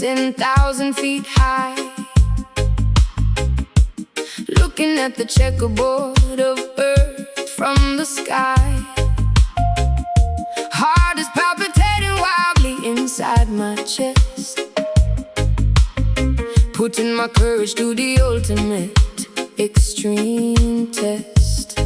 10,000 feet high, looking at the checkerboard of earth from the sky. Heart is palpitating wildly inside my chest, putting my courage to the ultimate extreme test.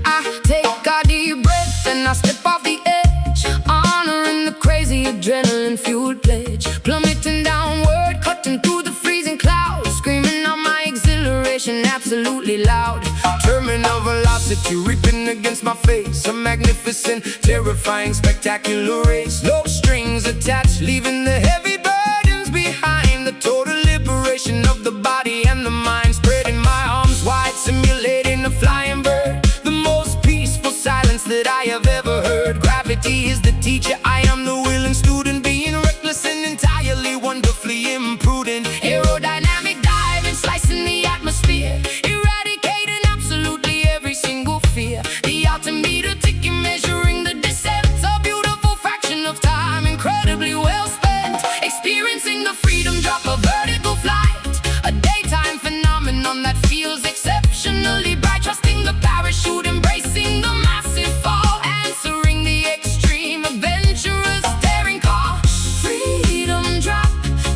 I take a deep breath and I step off the edge, honoring the crazy adrenaline-fueled pledge. Plummeting downward, cutting through the freezing clouds, screaming out my exhilaration absolutely loud. Terminal velocity reaping against my face, a magnificent, terrifying, spectacular race. No strings attached, leaving the heavy burdens behind. The total liberation of the body and the mind, spreading my arms wide, simulating a flying bird. The most peaceful silence that I have ever heard. Gravity is the teacher, I am the willing student, being reckless and entirely wonderfully imprudent. Aerodynamic diving, slicing the atmosphere, eradicating absolutely every single fear. The altimeter ticking, measuring the descent, a beautiful fraction of time, incredibly well spent. Experiencing the freedom drop, a vertical flight, a daytime phenomenon that feels exceptionally bright. Trusting the parachute, embracing the massive fall, answering the extreme, adventurous, daring call. Freedom drop,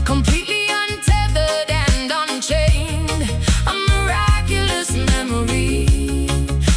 completely untethered and unchained, a miraculous memory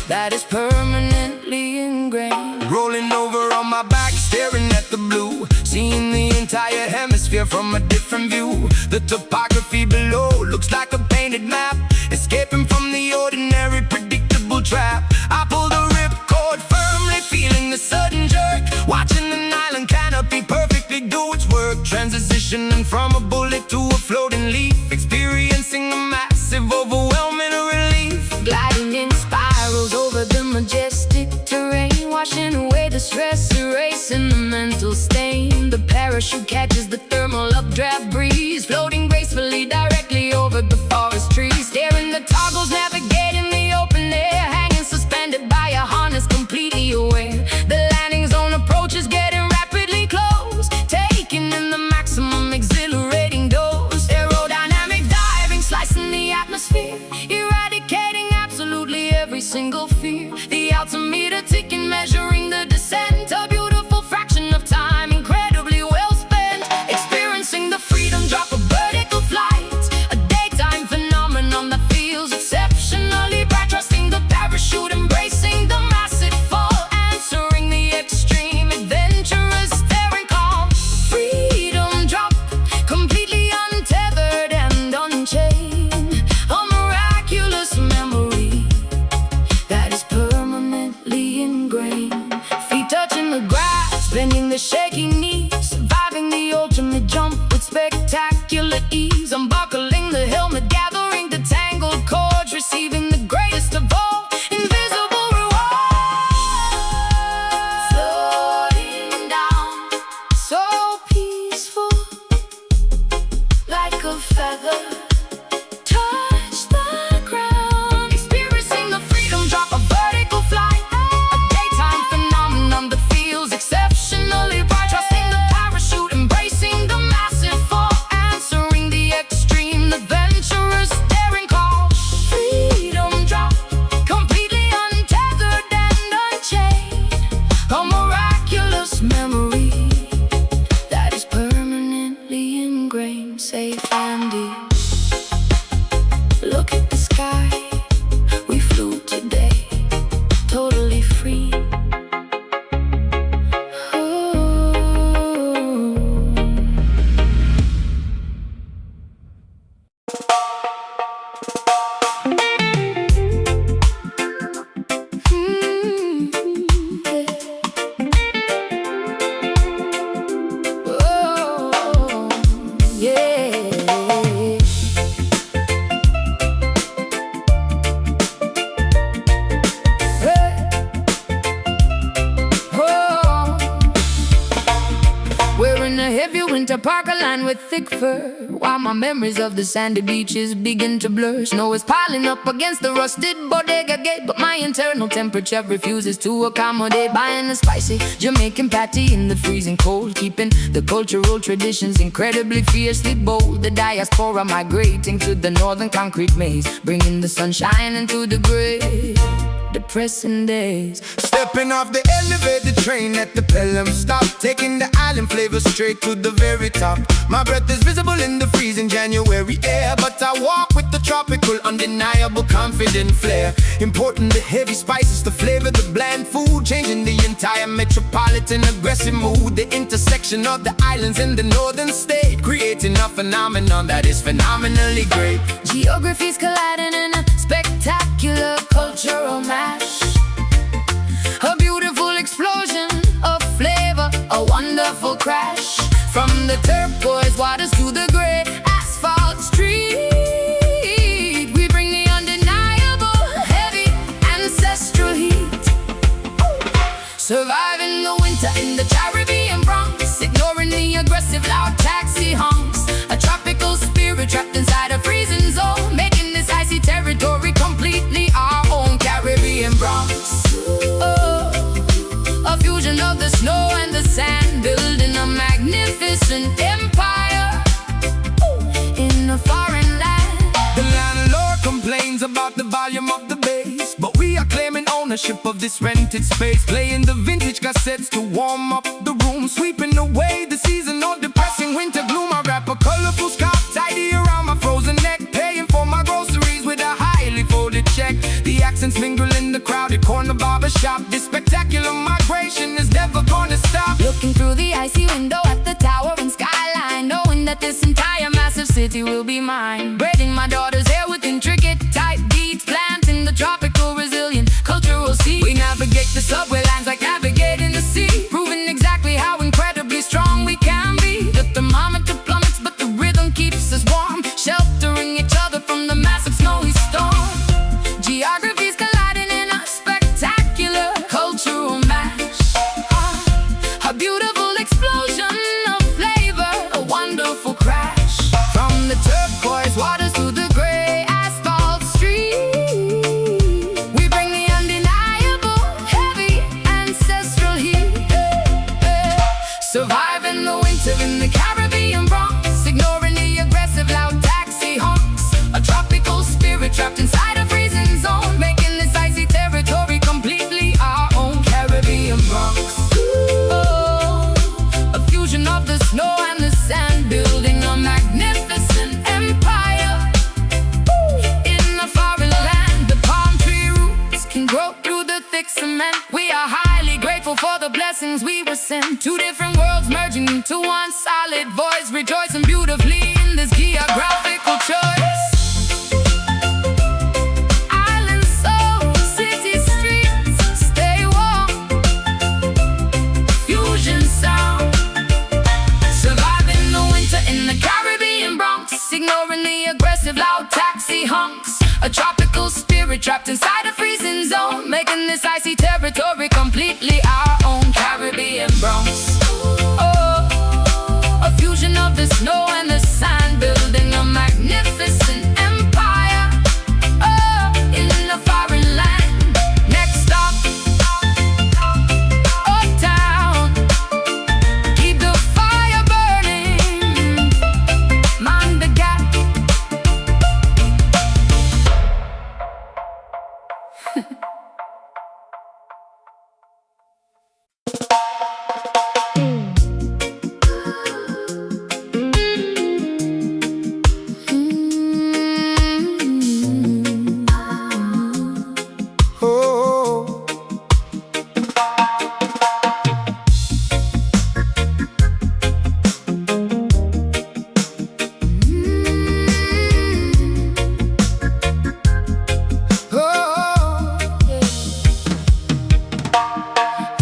that is permanently ingrained. Rolling over on my back, staring at the blue, seeing the entire hemisphere from a different view. The topography below looks like a painted map, escaping from the ordinary, predictable trap. I pull the ripcord firmly, feeling the sudden jerk, watching the island canopy perfectly do its work. Transitioning from a bullet to a floating leaf, experiencing a massive, overwhelming relief. Gliding in spirals over the majestic terrain, washing away the stress, erasing the mental stain. The parachute catches the thermal updraft breeze, floating gracefully directly over the forest trees. Staring the toggles, navigating the open air, hanging suspended by a harness, completely aware. The landing zone approaches, getting rapidly close, taking in the maximum exhilarating dose. Aerodynamic diving, slicing the atmosphere, eradicating absolutely every single fear. The altimeter ticking, measuring the descent, a beautiful fraction of time, incredibly well spent. Experiencing the freedom drop, a vertical flight, a daytime phenomenon that feels exceptionally bright. Trusting the parachute, embracing the massive fall, answering the extreme, adventurous, daring call. Freedom drop, completely untethered and unchained, a miraculous memory that is permanently ingrained. Feet touching the grass, bending the shaking knees, surviving the ultimate jump with spectacular ease. Unbuckling the helmet, gathering the tangled cords, receiving the greatest of all, invisible reward. Floating down, so peaceful, like a feather, touch the ground. Experiencing the freedom drop, a vertical flight, a daytime phenomenon that feels exceptionally bright. Trusting the parachute, embracing the massive fall, answering the extreme, adventurous, daring call. Freedom drop, completely untethered and unchained, a miraculous memory that is permanently ingrained. Safe and deep, look at the sky, we flew today, totally free. Yeah. winter park aligned with thick fur, while my memories of the sandy beaches begin to blur. Snow is piling up against the rusted bodega gate, but my internal temperature refuses to accommodate. Buying a spicy Jamaican patty in the freezing cold, keeping the cultural traditions incredibly fiercely bold. The diaspora migrating to the northern concrete maze, bringing the sunshine into the gray, depressing days. Stepping off the elevated train at the Pelham stop, taking the island flavor straight to the very top. My breath is visible in the freezing January air, but I walk with the tropical, undeniable, confident flair. Importing the heavy spices to flavor the bland food, changing the entire metropolitan aggressive mood. The intersection of the islands in the northern state, creating a phenomenon that is phenomenally great. Geographies colliding in a spectacular cultural mash, a beautiful explosion of flavor, a wonderful crash. From the turquoise waters to the gray asphalt street, we bring the undeniable, heavy, ancestral heat. Surviving the winter in the Caribbean Bronx, ignoring the aggressive loud taxi honks. A tropical spirit trapped inside a freezing zone, making this icy territory completely our own. Caribbean Bronx, a fusion of the snow and the sand, building a magnificent empire in a foreign land. The landlord complains about the volume of the bass, but we are claiming ownership of this rented space, playing the vintage cassettes to warm up the room, sweeping away the seasonal depressing winter gloom. I wrap a colorful scarf tidy around my frozen neck, paying for my groceries with a highly folded check. The accents mingle in the crowded corner barber shop. This spectacular migration is never gonna stop. Looking through the icy window at the tower and skyline, knowing that this entire massive city will be mine. Braiding my daughter's hair with intricate tight beads, planting the tropical resilient cultural seed. We navigate the subway lines like navigating the sea, proving exactly how incredibly strong we can be. The thermometer plummets, but the rhythm keeps us warm, sheltering each other from the massive snowy storm. Geographies colliding in a spectacular cultural mash, a beautiful explosion of flavor, a wonderful crash. From the turquoise waters to the gray asphalt street, we bring the undeniable, heavy, ancestral heat. Surviving the winter in the Caribbean Bronx, ignoring the aggressive loud taxi honks. A tropical spirit trapped inside a freezing zone, making this icy territory completely our own. Caribbean Bronx, a fusion of the snow and the sand, building a magnificent empire in a foreign land. The palm tree roots can grow through the thick cement. We are highly grateful for the blessings we were sent. Two different worlds merging into one solid voice, rejoicing beautifully in this geographical choice. Island soul, city streets, stay warm, fusion sound. Surviving the winter in the Caribbean Bronx, ignoring the aggressive loud taxi honks. A tropical spirit trapped inside a freezing zone, making this icy territory completely our own. Caribbean Bronx, a fusion of the snow and the sand, building a magnificent empire in a foreign land. Next stop, uptown, keep the fire burning, mind the gap.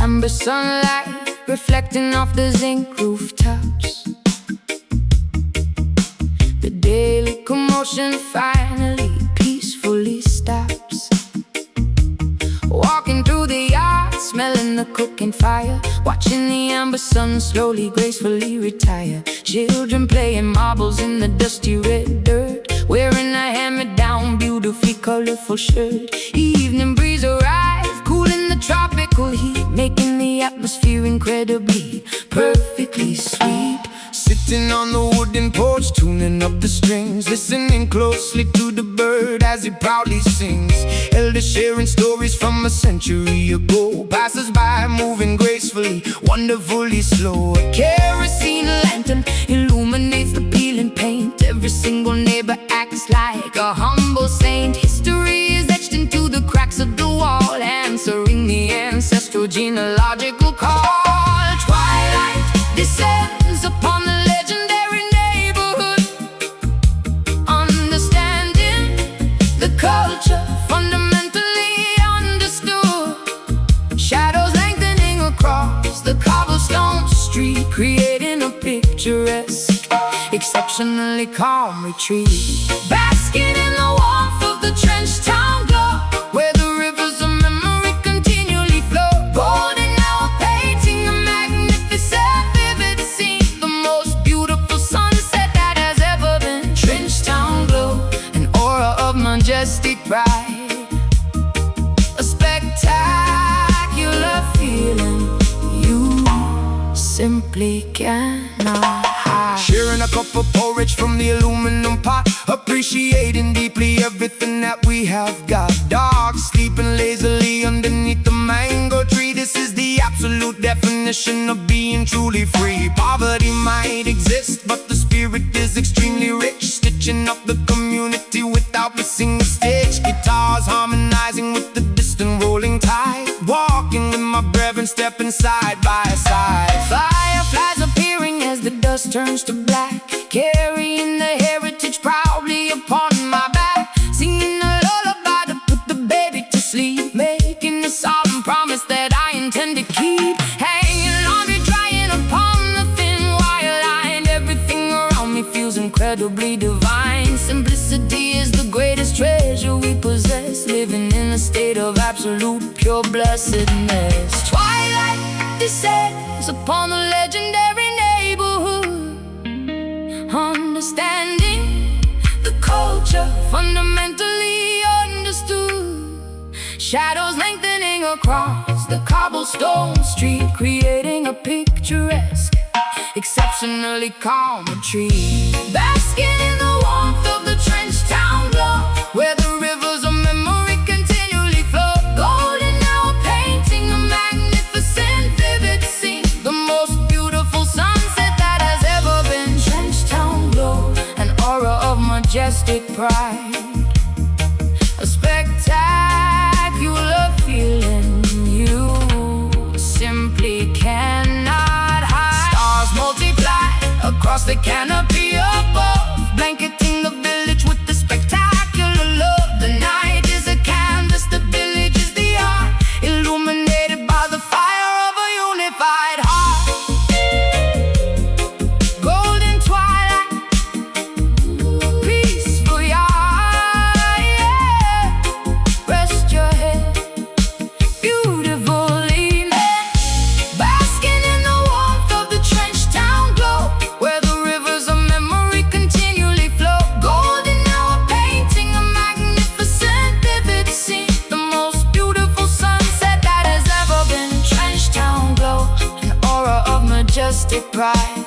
Amber sunlight reflecting off the zinc rooftops. The daily commotion finally peacefully stops. Walking through the yard, smelling the the cooking fire, watching the amber sun slowly, gracefully retire. Children playing marbles in the dusty red dirt, wearing a hand-me-down, beautifully colorful shirt. Evening breeze arrives, cooling the tropical heat, making the atmosphere incredibly, perfectly sweet. Sitting on the wooden porch, tuning up the strings, listening closely to the bird as he proudly sings. Elders sharing stories from a century ago, passers-by moving gracefully, wonderfully slow. A kerosene lantern illuminates the peeling paint. Every single neighbor acts like a humble saint. History is etched into the cracks of the wall, answering the ancestral genealogical call. Twilight descends upon the legendary neighborhood, understanding the culture fundamentally understood. Shadows lengthening across the cobblestone street, creating a picturesque, exceptionally calm retreat. Basking in the warmth of the trench town glow, where the rivers of memory continually flow. Golden hour painting a magnificent, vivid scene, the most beautiful sunset that has ever been. Trench town glow, an aura of majestic pride, a spectacular feeling you simply cannot hide. Sharing a cup of porridge from the aluminum pot, appreciating deeply everything that we have got. Dogs sleeping lazily underneath the mango tree. This is the absolute definition of being truly free. Poverty might exist, but the spirit is extremely rich, stitching up the community without missing a stitch. Guitars harmonizing with the distant rolling tide, walking with my brethren, stepping side by side. Fireflies appearing as the dust turns to black, carrying the heritage proudly upon my back. Singing a lullaby to put the baby to sleep, making a solemn promise that I intend to keep. Hanging laundry, drying upon the thin wire line. Everything around me feels incredibly divine. Simplicity is the greatest treasure we possess, living in a state of absolute pure blessedness. Twilight descends upon the legendary neighborhood, understanding the culture fundamentally understood. Shadows lengthening across the cobblestone street, creating a picturesque, exceptionally calm retreat. Basking in the warmth of the trench town glow, where the rivers of memory continually flow. Golden hour painting a magnificent, vivid scene, the most beautiful sunset that has ever been. Trench town glow, an aura of majestic pride, a spectacular feeling you simply cannot hide. Stars multiply across the canopy above, blanketing the village with the spectacular love. The night is a canvas, the village is the art, illuminated by the fire of a unified heart. Golden twilight, peaceful yard, yeah. Rest your head, beautiful evening. Basking in the warmth of the trench town glow, where the rivers of memory continually flow. Golden hour painting a magnificent, vivid scene, the most beautiful sunset that has ever been. Trench town glow, an aura of majestic pride,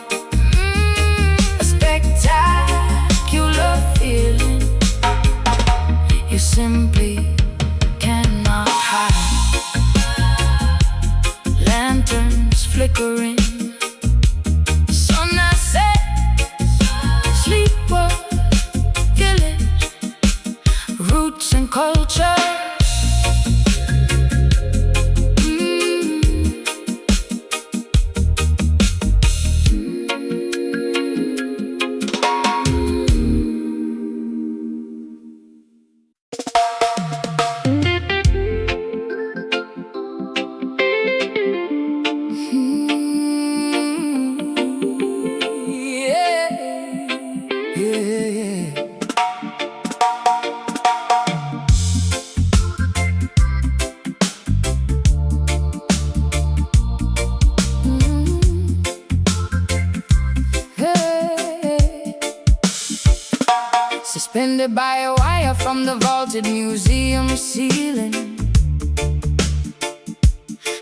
a spectacular feeling you simply cannot hide. Lanterns flickering, sun that sets, sleeper village, roots and culture. suspended by a wire from the vaulted museum ceiling,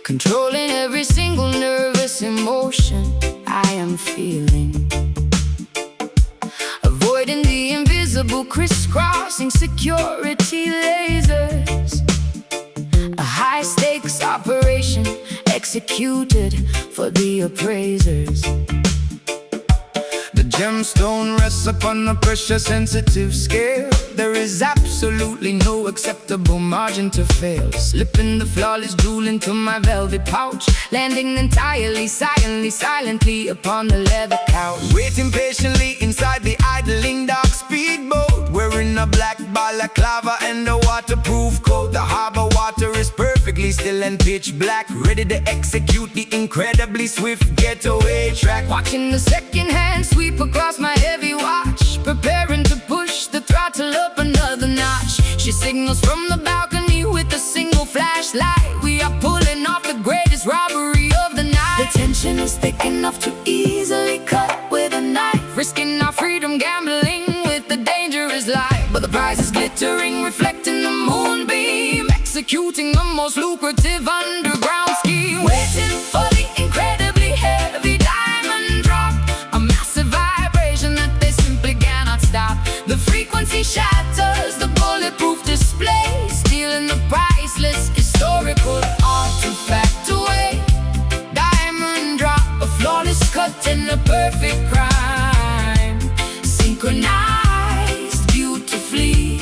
controlling every single nervous emotion I am feeling, avoiding the invisible crisscrossing security lasers. A high-stakes operation executed for the appraisers. The gemstone rests upon a pressure-sensitive scale. There is absolutely no acceptable margin to fail. Slipping the flawless jewel into my velvet pouch, landing entirely silently upon the leather couch. Waiting patiently inside the idling dark speedboat, wearing a black balaclava and a waterproof coat. The harbor water is perfectly still and pitch black, ready to execute the incredibly swift getaway track. Watching the second-hand sweep across my heavy watch, preparing to push the throttle up another notch. She signals from the balcony with a single flashlight. We are pulling off the greatest robbery of the night. The tension is thick enough to easily cut with a knife, risking our freedom, gambling with the dangerous life. But the prize is glittering, reflecting the moonbeam, executing the most lucrative underground scheme. Waiting for the incredibly heavy diamond drop, a massive vibration that they simply cannot stop. The frequency shatters the bulletproof display, stealing the priceless historical artifact away. Diamond drop, a flawless cut and a perfect crime, synchronized beautifully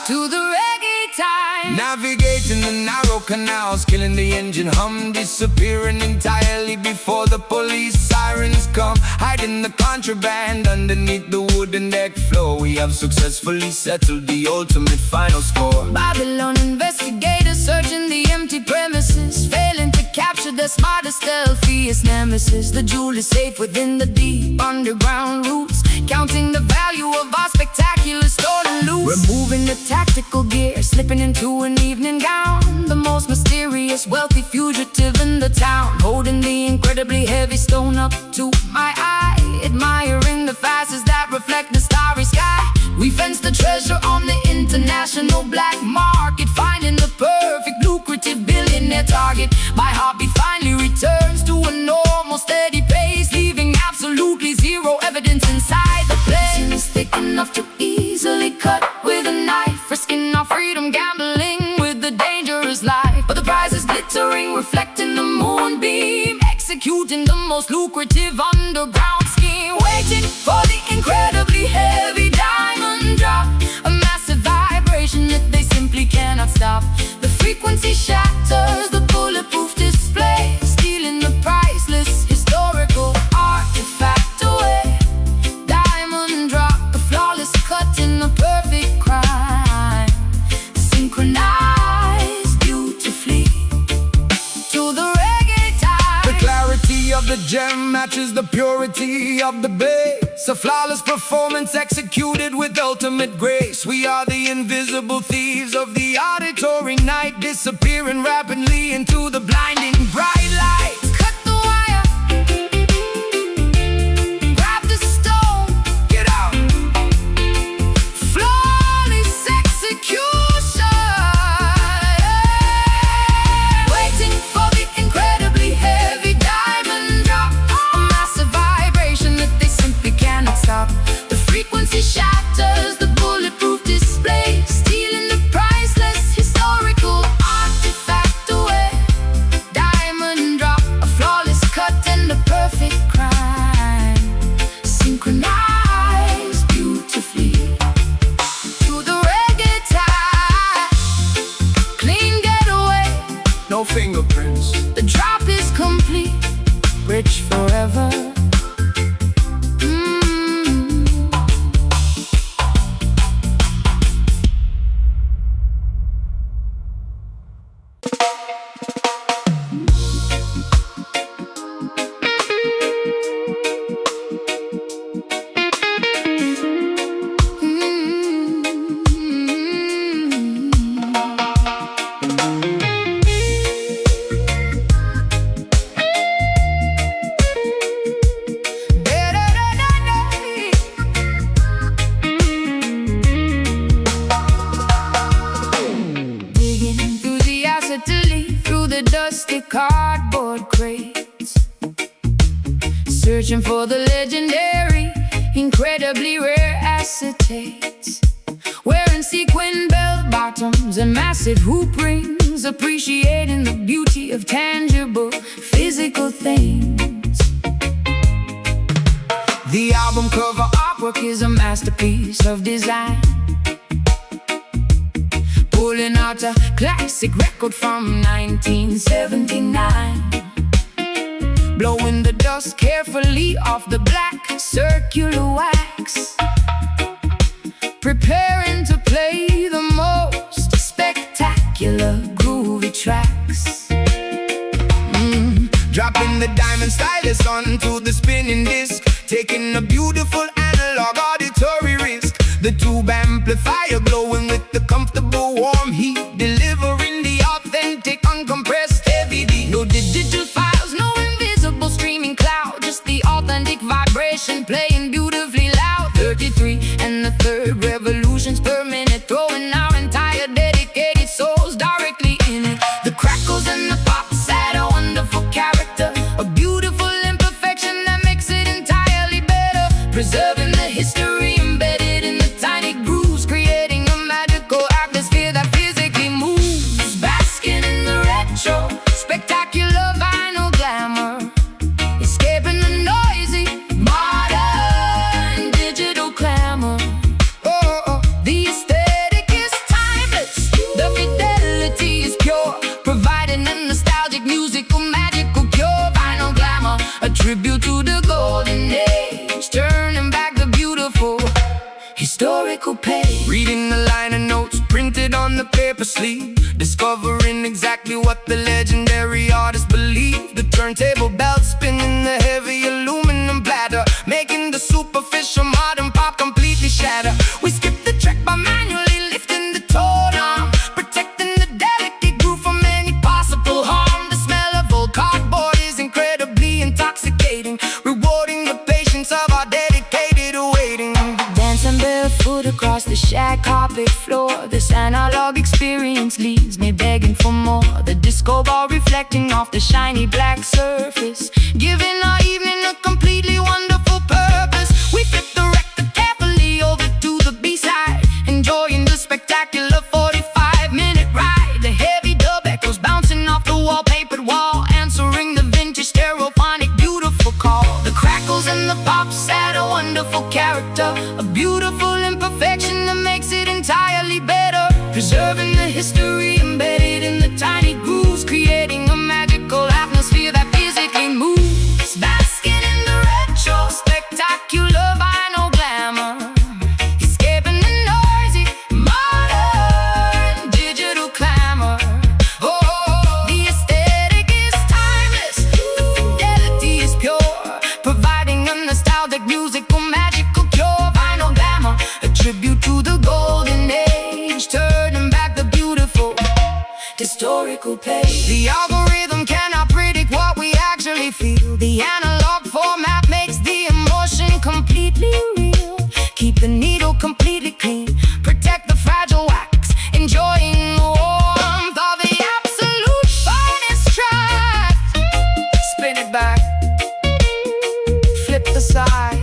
to the reggae time. Navigating the narrow canals, killing the engine hum, disappearing entirely before the police sirens come. Hiding the contraband underneath the wooden deck floor, we have successfully settled the ultimate final score. Babylon investigators searching the empty premises, failing to capture the smartest, stealthiest nemesis. The jewel is safe within the deep underground roots, counting the value of our spectacular stolen loot. We're moving the tactical gear, slipping into an evening gown, the most mysterious, wealthy fugitive in the town, holding the incredibly heavy stone up to my eye, admiring the facets that reflect the starry sky. We fence the treasure on the international black market, finding the perfect lucrative billionaire target. My heartbeat finally returns to a normal steady pace, leaving absolutely zero evidence inside the place. It's thick enough to easily cut with a knife, risking our freedom, gambling with the dangerous life. But the prize is glittering, reflecting the moonbeam, executing the most lucrative underground scheme. Waiting for the incredibly heavy diamond drop, a massive vibration that they simply cannot stop. The frequency shatters the bulletproof display, stealing the priceless historical artifact away. Diamond drop, a flawless cut in a perfect crime, synchronized beautifully to the reggae time. The clarity of the gem matches the purity of the bass, a flawless performance executed with ultimate grace. We are the invisible thieves of the auditory night, disappearing rapidly into the blinding bright lights. Cut the wire, grab the stone, Get out! flawless execution. Waiting for the incredibly heavy diamond drop, a massive vibration that they simply cannot stop. The frequency shatters the bulletproof display, stealing the priceless historical artifact away. Diamond drop, searching for the legendary, incredibly rare acetates, wearing sequin bell-bottoms and massive hoop rings, appreciating the beauty of tangible, physical things. The album cover artwork is a masterpiece of design, pulling out a classic record from 1979, blowing the dust carefully off the black circular wax, preparing to play the most spectacular groovy tracks. Dropping the diamond stylus onto the spinning disc, taking a beautiful analog auditory risk. The tube amplifier glowing with the comfortable warm heat, delivering the authentic uncompressed heavy beat. No digital files, no invisible streaming cloud, just the authentic vibration playing beautifully loud. 33 and the third revolutions per minute, throwing our entire dedicated souls directly in it. The crackles and the pops add a wonderful character, a beautiful imperfection that makes it entirely better, preserving the history embedded in the tiny grooves, creating a magical atmosphere that physically moves. Basking in the retro, spectacular vinyl glamour, escaping the noisy, modern digital clamor. The aesthetic is timeless, the fidelity is pure, providing a nostalgic, musical, magical cure. Vinyl glamour, a tribute to the golden age, turning back the beautiful historical page. Reading the liner notes printed on the paper sleeve, discovering exactly what the legendary artist believed. The turntable belt spinning the heavy aluminum platter, making the superficial modern pop completely shatter. We skip the track by manually lifting the tone arm, protecting the delicate groove from any possible harm. The smell of old cardboard is incredibly intoxicating, rewarding the patience of our dedicated awaiting. Dancing barefoot across the shag carpet floor, this analog experience leaves me begging for more. The disco ball reflecting off the shiny black surface, giving our evening a completely wonderful purpose. We flip the record carefully over to the B-side, enjoying the spectacular 45-minute ride. The heavy dub echoes bouncing off the wallpapered wall, answering the vintage stereophonic beautiful call. The crackles and the pops add a wonderful character, a beautiful imperfection that makes it entirely better, preserving the history embedded in the tiny grooves, creating a magical atmosphere that physically moves. Basking in the retro, spectacular vinyl glamour, escaping the noisy, modern digital clamor. The aesthetic is timeless, the fidelity is pure, providing a nostalgic, musical, magical cure. Vinyl glamour, a tribute to the golden age, turning back the beautiful historical page. The algorithm cannot predict what we actually feel. The analog format makes the emotion completely real. Keep the needle completely clean, protect the fragile wax, enjoying the warmth of the absolute finest track. Spin it back, Flip the side,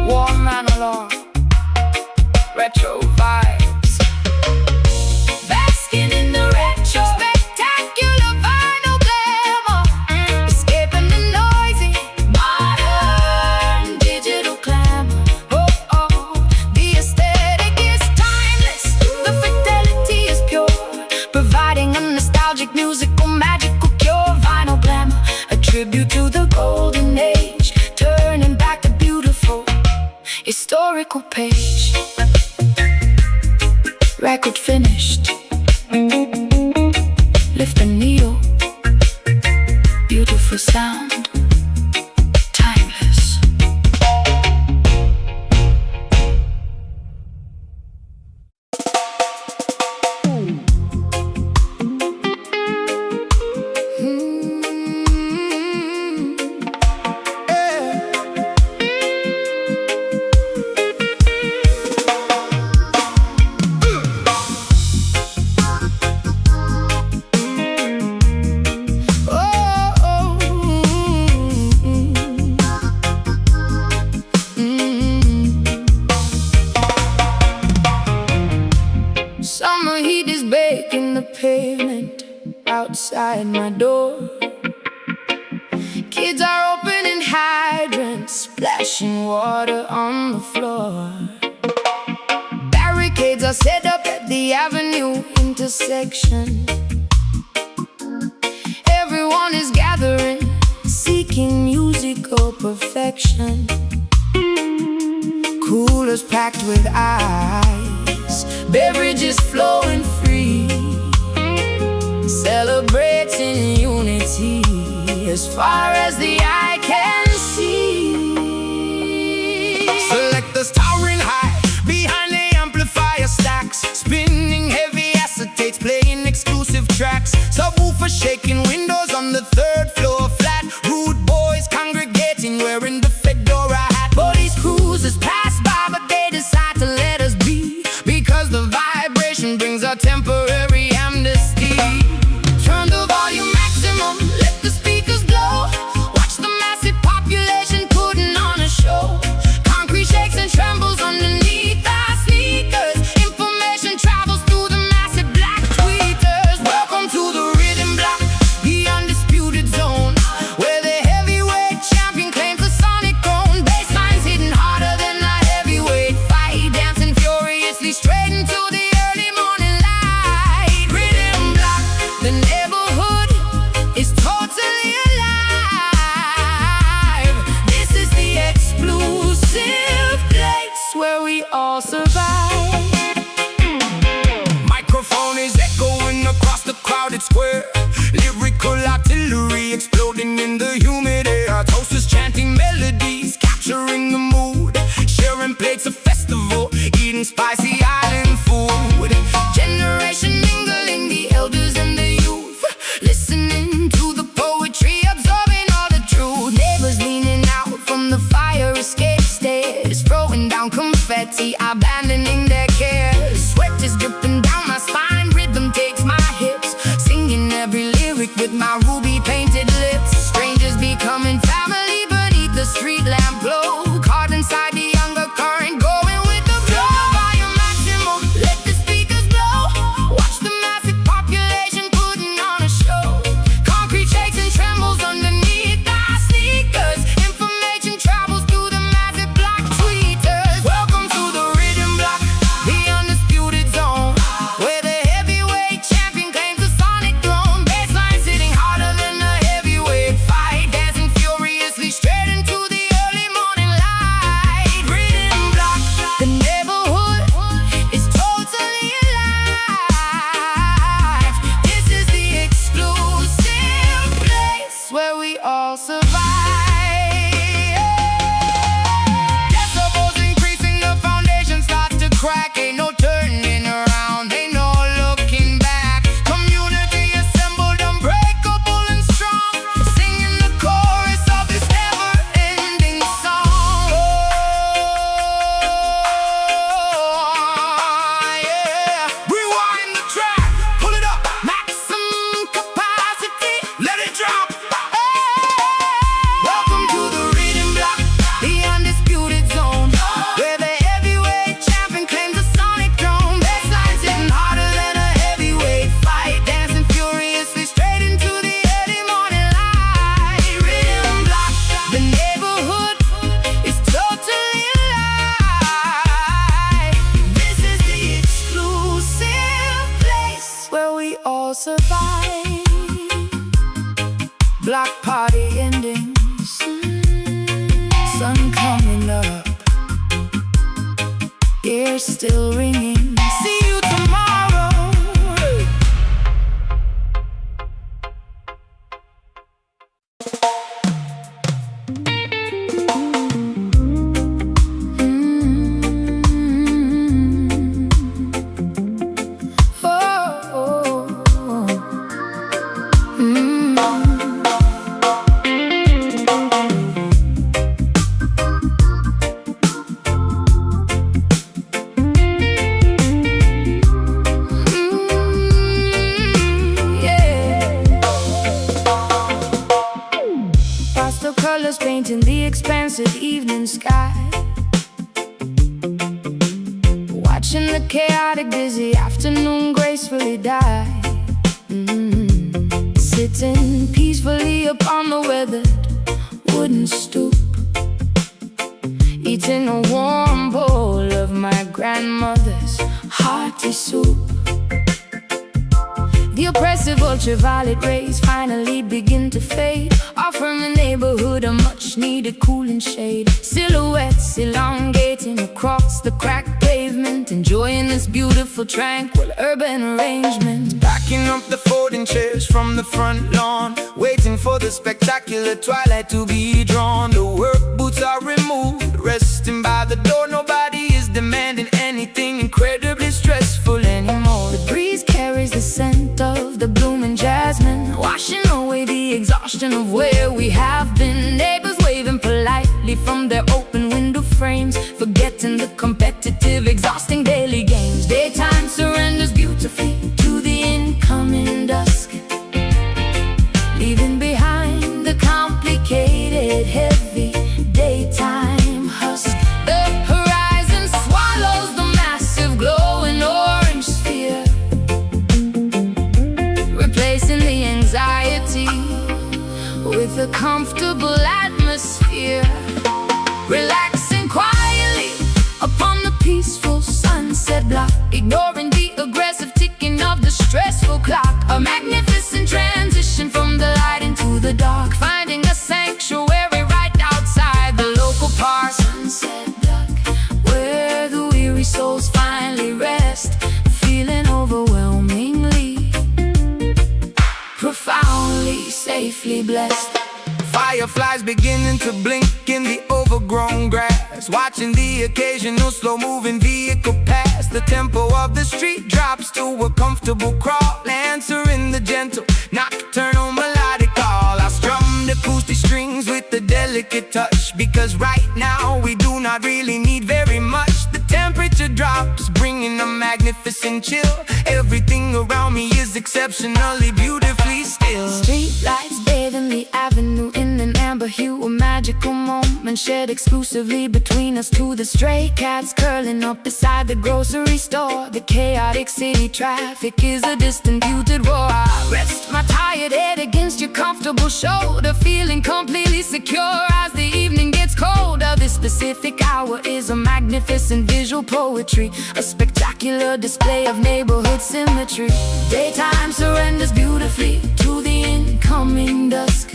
warm analog, retro vibes. Basking in the retro, spectacular vinyl glamour, escaping the noisy, modern digital clamor. The aesthetic is timeless, the fidelity is pure, providing a nostalgic, musical, magical cure. Vinyl glamour, a tribute to the golden age, turning back the beautiful historical page. Record finished. Lift the needle. Beautiful sound. Timeless. outside my door. Kids are opening hydrants, splashing water on the floor. Barricades are set up at the avenue intersection. Everyone is gathering, seeking musical perfection. Coolers packed with ice, beverages flowing free, celebrating unity as far as the eye can see. Selectors towering high behind the amplifier stacks, spinning heavy acetates, playing exclusive tracks. Subwoofer shaking, windows on the third floor flat. Rude boys congregating, wearing the fedora hat. Police cruisers pass by, but they decide to let us be, because the vibration brings a temporary amnesty. Turn the volume maximum, let the speakers blow. Watch the massive population putting on a show. Concrete shakes and trembles underneath our sneakers. Information travels through the massive black tweeters. Welcome to the rhythm block, the undisputed zone, where the heavyweight champion claims the sonic throne. Basslines hitting harder than a heavyweight fight, dancing furiously straight into the early morning light. Rhythm block, the neighborhood is totally alive. This is the exclusive place where we all survive. Microphone is echoing across the crowded square. Lyrical artillery exploding in the humid air. Toasters chanting melodies, capturing the mood. Sharing plates of festival, eating spicy island food. Generation mingling, the elders and the youth, listening to the poetry, absorbing all the truth. Neighbors leaning out from the fire escape stairs, throwing down confetti, abandoning their cares. Sweat is dripping down my spine, rhythm takes my hips, singing every lyric with my ruby painted lips. Strangers becoming family beneath the street lamp glow, caught inside the undercurrent, going with the flow. Volume maximum, let the speakers blow. Watch the massive population putting on a show. Concrete shakes and trembles underneath our sneakers. Information travels through the massive black tweeters. Welcome to the rhythm block, the undisputed zone, where the heavyweight champion claims the sonic throne. Basslines hitting harder than a heavyweight fight, dancing furiously straight into the early morning light. Rhythm block, the neighborhood is totally alive. This is the exclusive place where we all survive. Decibels increasing, the foundation starts to crack. Ain't no turning around, ain't no looking back. Community assembled, unbreakable and strong, singing the chorus of this never-ending song. Oh, yeah. Rewind the track, pull it up, maximum capacity, let it drop. Welcome to the rhythm block, the undisputed zone, where the heavyweight champion claims the sonic throne. Basslines hitting harder than a heavyweight fight, dancing furiously straight into the early morning light. Rhythm block, the neighborhood is totally alive. This is the exclusive place where we all survive. Block party ending, sun coming up, ears still ringing. See you tomorrow. Oh, oh, oh. Colors painting the expansive evening sky, watching the chaotic busy afternoon gracefully die. sitting peacefully upon the weathered wooden stoop, eating a warm bowl of my grandmother's hearty soup. The oppressive ultraviolet rays finally begin to fade, offering the neighborhood a much-needed cooling shade. Silhouettes elongating across the cracked pavement, enjoying this beautiful, tranquil urban arrangement. Packing up the folding chairs from the front lawn, waiting for the spectacular twilight to be drawn. The work boots are removed, resting by the door. Nobody is demanding anything incredibly stressful anymore. The breeze carries the scent of the blooming jasmine, washing away the exhaustion of where we have been. Neighbors waving politely from their open window frames, forgetting the competitive, exhausting daily games. Daytime surrenders beautifully to the incoming dusk, leaving behind the complicated, heavy daytime husk. The horizon swallows the massive glowing orange sphere, replacing the anxiety with a comfortable atmosphere. Relaxing quietly upon the peaceful sunset block, ignoring the aggressive ticking of the stressful clock. A magnificent transition from the light into the dark, finding a sanctuary right outside the local park. Sunset block, where the weary souls finally rest, feeling overwhelmingly, profoundly, safely blessed. Fireflies beginning to blink in the overgrown grass, watching the occasional slow-moving vehicle pass. The tempo of the street drops to a comfortable crawl, answering the gentle nocturnal melodic call. I strum the acoustic strings with a delicate touch, because right now we do not really need very much. The temperature drops, bringing a magnificent chill. Everything around me is exceptionally beautifully still. Street lights bathing the avenue in an amber hue, a magical moment shared exclusively between us two. The stray cats curling up beside the grocery store. The chaotic city traffic is a distant muted roar. I rest my tired head against your comfortable shoulder, feeling completely secure as the evening gets colder. This specific hour is a magnificent visual poetry, a spectacular display of neighborhood symmetry. Daytime surrenders beautifully to the incoming dusk,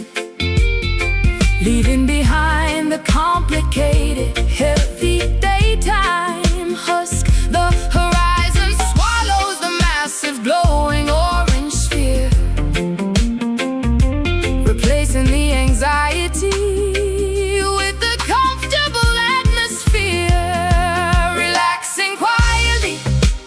leaving behind the complicated, heavy daytime husk. The horizon swallows the massive glowing orange sphere, replacing the anxiety with the comfortable atmosphere. Relaxing quietly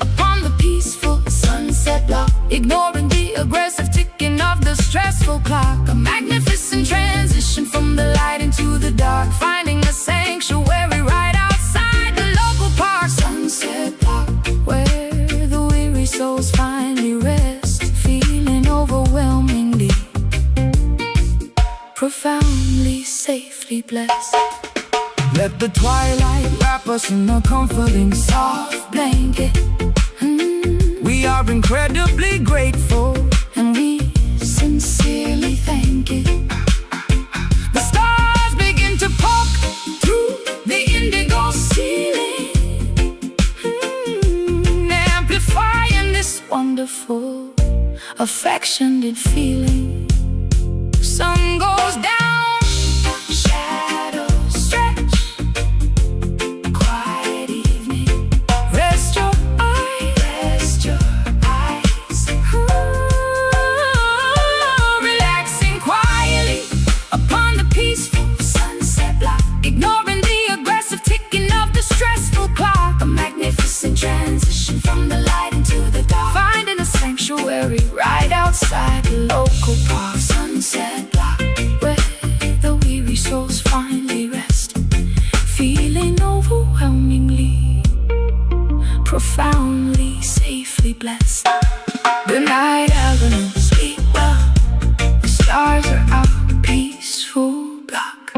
upon the peaceful sunset block, ignoring the aggressive ticking of the stressful clock. A magnificent transition from the light into the dark, finding a sanctuary right outside the local park. Sunset block, where the weary souls finally rest, feeling overwhelmingly, profoundly, safely blessed. Let the twilight wrap us in a comforting soft blanket. We are incredibly grateful, and we sincerely thank it. the stars begin to poke through the indigo ceiling, amplifying this wonderful, affectionate feeling. Sun goes down, shadows stretch, quiet evening. Rest your eyes, rest your eyes. Relaxing quietly upon the peaceful sunset block, ignoring the aggressive ticking of the stressful clock. A magnificent transition from the light into the dark, finding a sanctuary right outside the local park. Sunset block, where the weary souls finally rest, feeling overwhelmingly, profoundly, safely blessed. The night avenue, sweet well, the stars are out, peaceful block.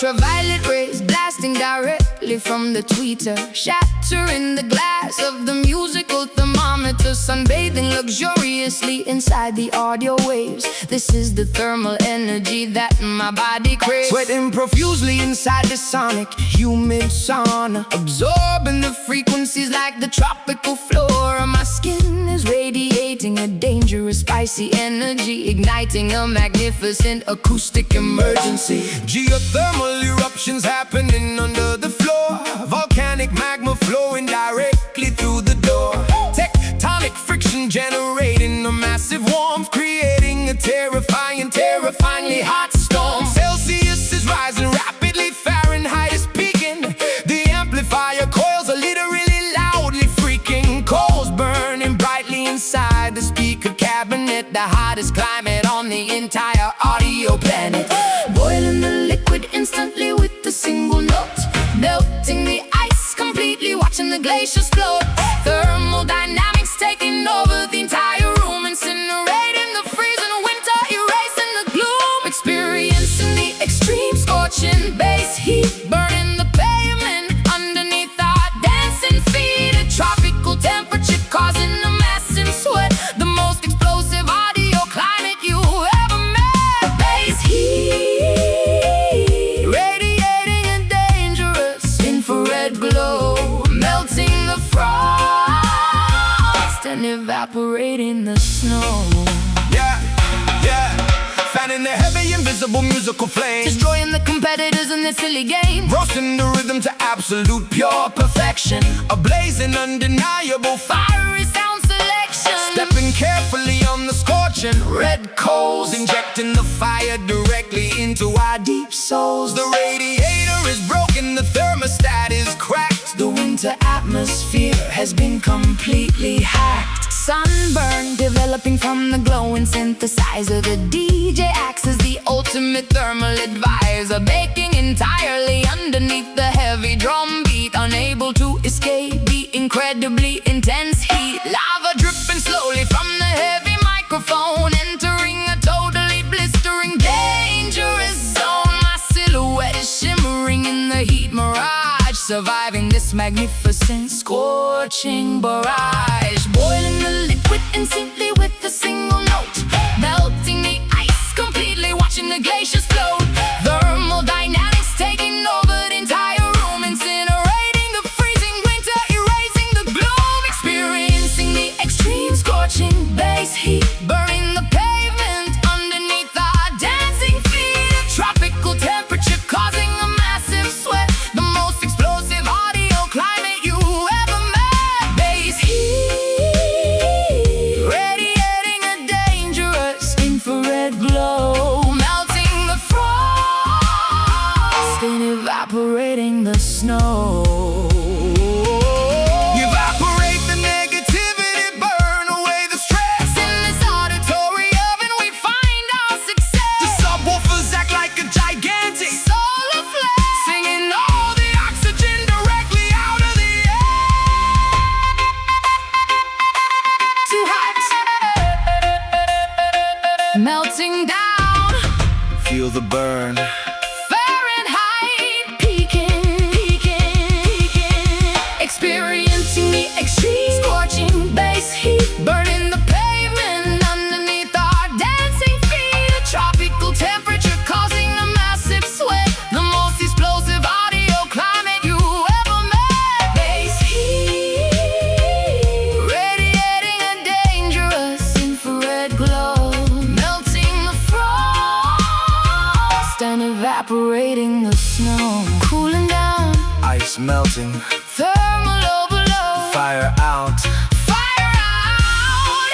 Ultraviolet rays blasting directly from the tweeter, shattering the glass of the musical thermometer, sunbathing luxuriously inside the audio waves. This is the thermal energy that my body craves. Sweating profusely inside the sonic, humid sauna, Absorbing the frequencies like the tropical flora. My skin is radiating a dangerous spicy energy, igniting a magnificent acoustic emergency. Geothermal eruptions happening under the floor, volcanic magma flowing directly through the door, tectonic friction generating a massive warmth, creating a terrifyingly hot storm. Celsius is rising rapidly, Fahrenheit is peaking. The amplifier coils are literally loudly freaking. Coals burning brightly inside the speaker cabinet, the hottest climate on the entire audio planet. Boiling the liquid instantly with a single note, melting the ice completely, watching the glaciers float. Thermodynamics taking over the entire room, incinerating the freezing winter, erasing the gloom. Experiencing the extreme scorching bass heat, burning the pavement underneath our dancing feet. A tropical temperature causing a massive sweat, the most explosive audio climate you ever met. Bass heat, radiating a dangerous infrared glow, melting the frost and evaporating the snow. Fanning the heavy invisible musical flame, Destroying the competitors in this silly game, roasting the rhythm to absolute pure perfection, a blazing undeniable fiery sound selection. stepping carefully on the scorching red coals, injecting the fire directly into our deep souls. The radiator is broken, the thermostat is cracked, the winter atmosphere has been completely hacked. Sunburn developing from the glowing synthesizer, the DJ acts as the ultimate thermal advisor, baking entirely underneath the heavy drum beat, unable to escape the incredibly intense heat. Lava dripping slowly from the heavy microphone, entering a totally blistering dangerous zone. My silhouette is shimmering in the heat mirage, surviving this magnificent scorching barrage. Boiling the liquid instantly with a single note, melting the ice completely, watching the glaciers float. Thermodynamics taking over the entire room, incinerating the freezing winter, erasing the gloom. Experiencing the extreme scorching bass heat, burning the pavement underneath our dancing feet. A tropical temperature causing a massive sweat, the most explosive audio climate you ever met. Bass heat, radiating a dangerous infrared glow, melting the frost and evaporating the snow. Evaporate the negativity, burn away the stress. In this auditorium we find our success. The subwoofers act like a gigantic Solar flare, singing all the oxygen directly out of the air. too hot, melting down. Feel the burn. Fahrenheit peaking, experiencing the extreme scorching bass heat, burning the pavement underneath our dancing feet. A tropical temperature causing a massive sweat, the most explosive audio climate you ever met. Bass heat, radiating a dangerous infrared glow, melting the frost and evaporating the snow. Cooling down, Ice melting, thermal overload, fire out. fire out.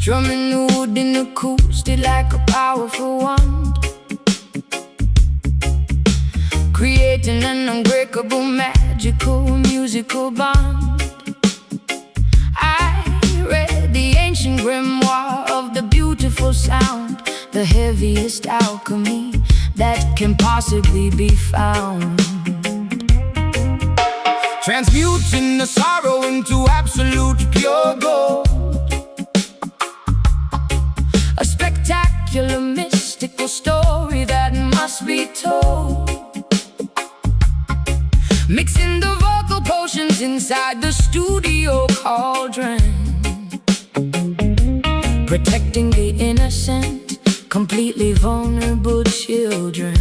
Strumming the wood in acoustic like a powerful wand, creating an unbreakable, magical, musical bond. I read the ancient grimoire of the beautiful sound, the heaviest alchemy that can possibly be found. Transmuting the sorrow into absolute pure gold. A spectacular, mystical story that must be told. Mixing the vocal potions inside the studio cauldron, protecting the innocent, completely vulnerable children.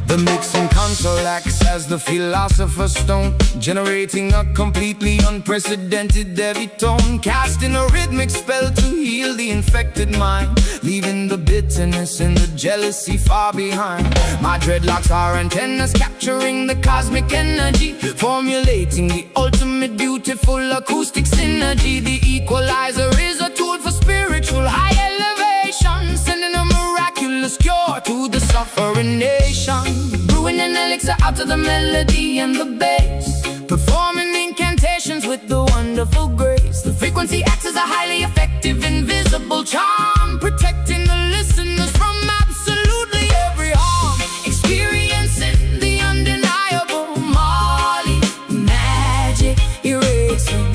The mixing console acts as the philosopher's stone, generating a completely unprecedented heavy tone, casting a rhythmic spell to heal the infected mind, leaving the bitterness and the jealousy far behind. My dreadlocks are antennas capturing the cosmic energy, formulating the ultimate beautiful acoustic synergy. The equalizer is a tool for spiritual high elevation, sending a miraculous cure to the suffering nation. Brewing an elixir out of the melody and the bass, performing incantations with the wonderful grace. The frequency acts as a highly effective, invisible charm, protecting the listeners from absolutely every harm. Experiencing the undeniable Marley magic, erasing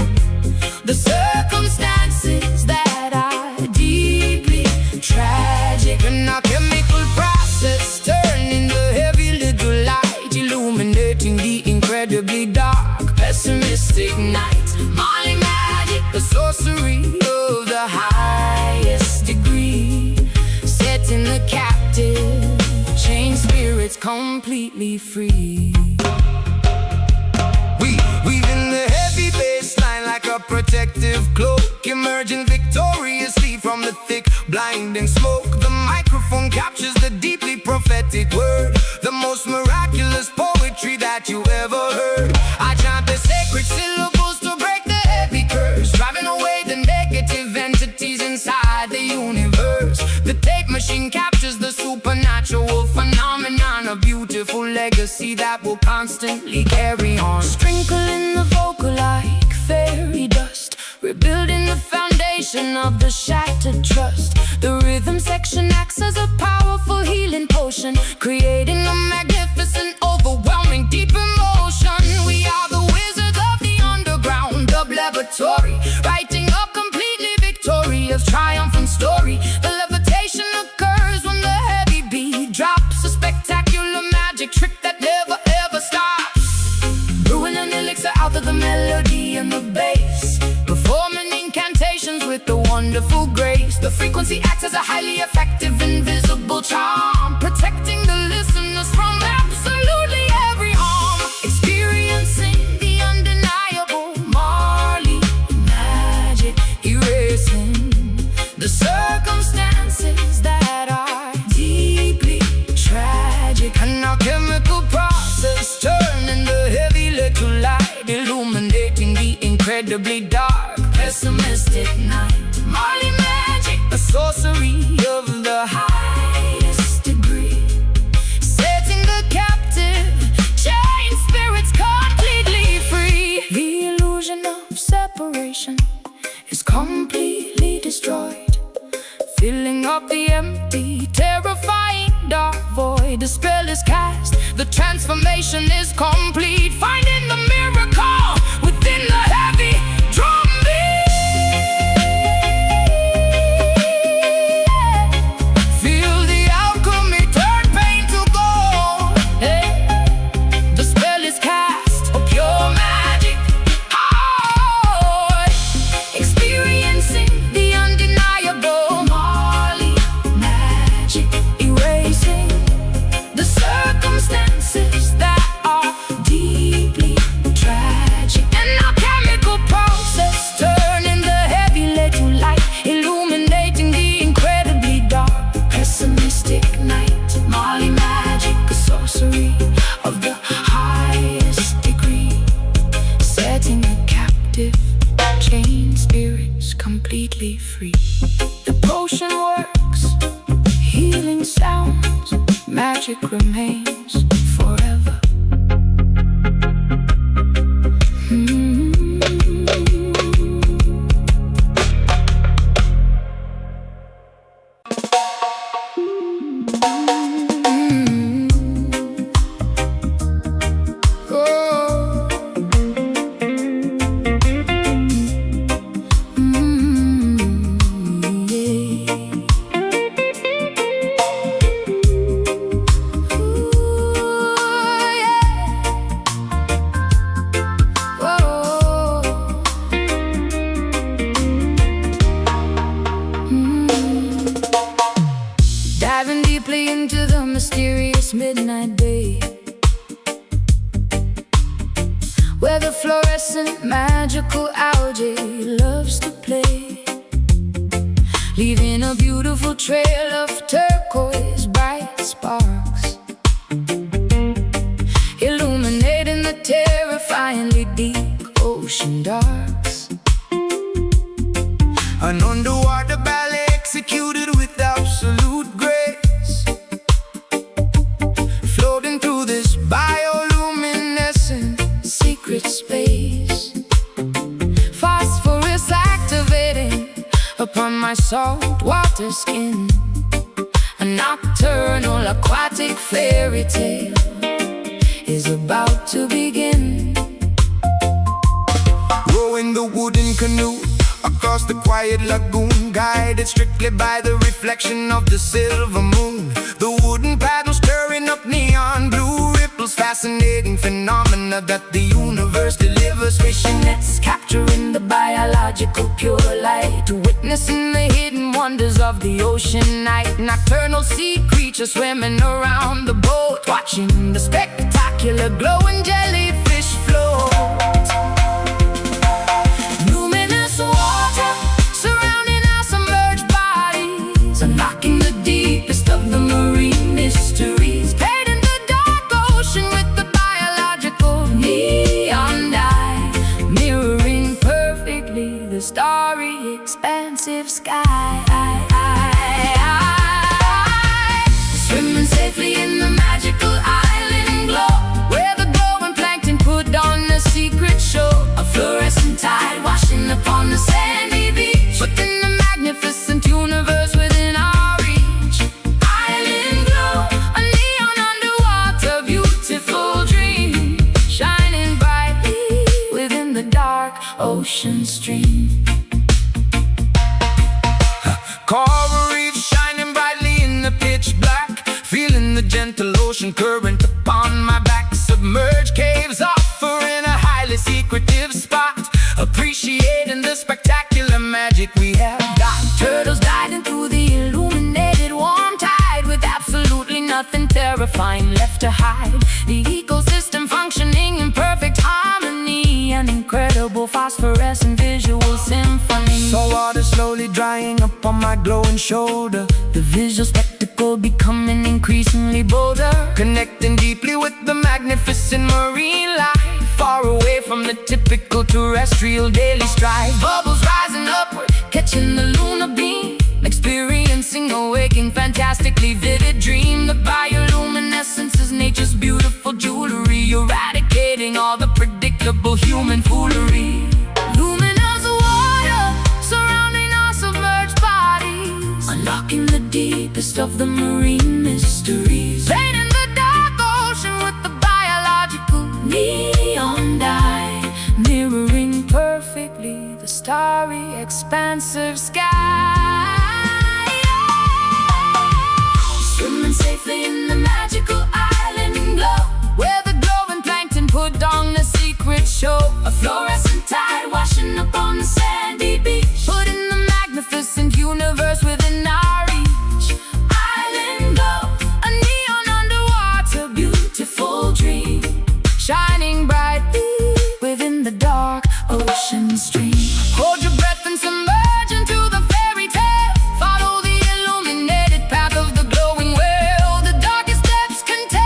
the circumstances that are deeply tragic. An alchemical process turning the heavy little light, illuminating the incredibly dark, pessimistic night. Marley magic, The sorcery of the highest degree, setting the captive, chained spirits completely free. Weaving the heavy bass line like a protective cloak, emerging victoriously from the thick, blinding smoke. The microphone captures the deeply prophetic word, the most miraculous poetry that you ever heard. I chant the sacred syllables to break the heavy curse, driving away the negative entities inside the universe. The tape machine captures the supernatural phenomenon, a beautiful legacy that will constantly carry on. Sprinkling the vocal like fairy dust, rebuilding the foundation of the shattered trust. The rhythm section acts as a powerful healing potion, creating a magnificent, overwhelming, deep emotion. We are the wizards of the underground dub laboratory, writing a completely victorious, triumphant story. The levitation occurs when the heavy beat drops, a spectacular magic trick that never ever stops. Brewing an elixir out of the melody and the bass, performing incantations with the wonderful grace. The frequency acts as a highly effective, invisible charm, protecting the listeners from absolutely every harm. Experiencing the undeniable Marley magic, erasing the circumstances that are deeply tragic. An alchemical process turning the heavy little light, illuminating the incredibly dark, Pessimistic night. Marley magic, the sorcery of the Highest degree, setting the captive, chained spirits completely free. The illusion of separation is completely destroyed, filling up the empty, terrifying dark void. The spell is cast, the transformation is complete, finding the miracle within the heavy drum beat. Feel the alchemy turn pain to gold. Hey, the spell is cast, a pure magic. Oh, experiencing the undeniable Marley magic, erasing the circumstances that are deeply tragic. feels completely free. The potion works, healing sounds, magic remains forever. Diving deeply into the mysterious midnight bay, where the fluorescent magical algae loves to play, leaving a beautiful trail of turquoise bright sparks, illuminating the terrifyingly deep ocean darks. An underwater ballet executed with absolute grace, floating through this bioluminescent Secret space, phosphorus activating upon my salt water skin. A nocturnal aquatic fairy tale is about to begin. rowing the wooden canoe across the quiet lagoon, guided strictly by the reflection of the silver moon. The wooden paddle stirring up neon blue ripples, fascinating phenomena that the universe delivers. Fishing nets capturing the biological pure light, witnessing the hidden wonders of the ocean night. Nocturnal sea creatures swimming around the boat, watching the spectacular glowing jellyfish float. Luminous water surrounding our submerged bodies, unlocking the deepest of the marine mysteries. Painting the dark ocean with the biological neon dye, mirroring perfectly the starry, expansive sky. Swimming safely in the magical island glow, where the glowing plankton put on a secret show. A fluorescent tide washing upon the sandy beach, within the magnificent universe within our reach. Island glow, a neon underwater beautiful dream, shining brightly within the dark ocean stream. Coral reefs shining brightly in the pitch black, feeling the gentle ocean current upon my back. Submerged caves offering a highly secretive spot, appreciating the spectacular magic we have got. Turtles gliding through the illuminated warm tide, with absolutely nothing terrifying left to hide. The ecosystem functioning in perfect harmony, an incredible phosphorescent visual symphony. Salt water slowly drying up on my glowing shoulder, The visual spectacle becoming increasingly bolder, connecting deeply with the magnificent marine life, far away from the typical terrestrial daily strife. bubbles rising upward, catching the lunar beam, experiencing a waking, fantastically vivid dream. The bioluminescence is nature's beautiful jewelry, eradicating all the predictable human foolery. Luminous water surrounding our submerged bodies, unlocking the deepest of the marine mysteries. Painting the dark ocean with the biological neon dye, mirroring perfectly the starry, expansive sky. Swimming safely in the magical island glow, where the glowing plankton put on a secret show. A fluorescent tide washing upon the sandy beach, putting the magnificent universe within our reach. Island glow, a neon underwater beautiful dream, shining brightly within the dark ocean stream. Hold your breath and submerge into the fairy tale. Follow the illuminated path of the glowing whale. The darkest depths contain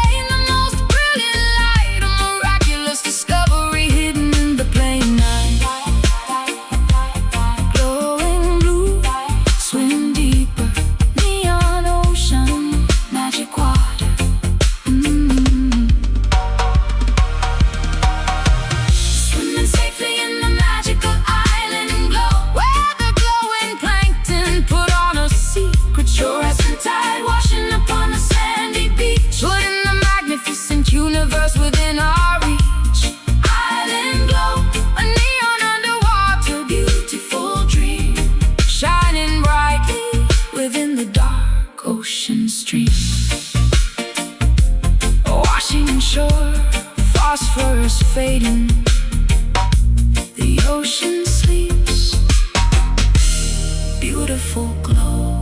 fading. The ocean sleeps, beautiful glow.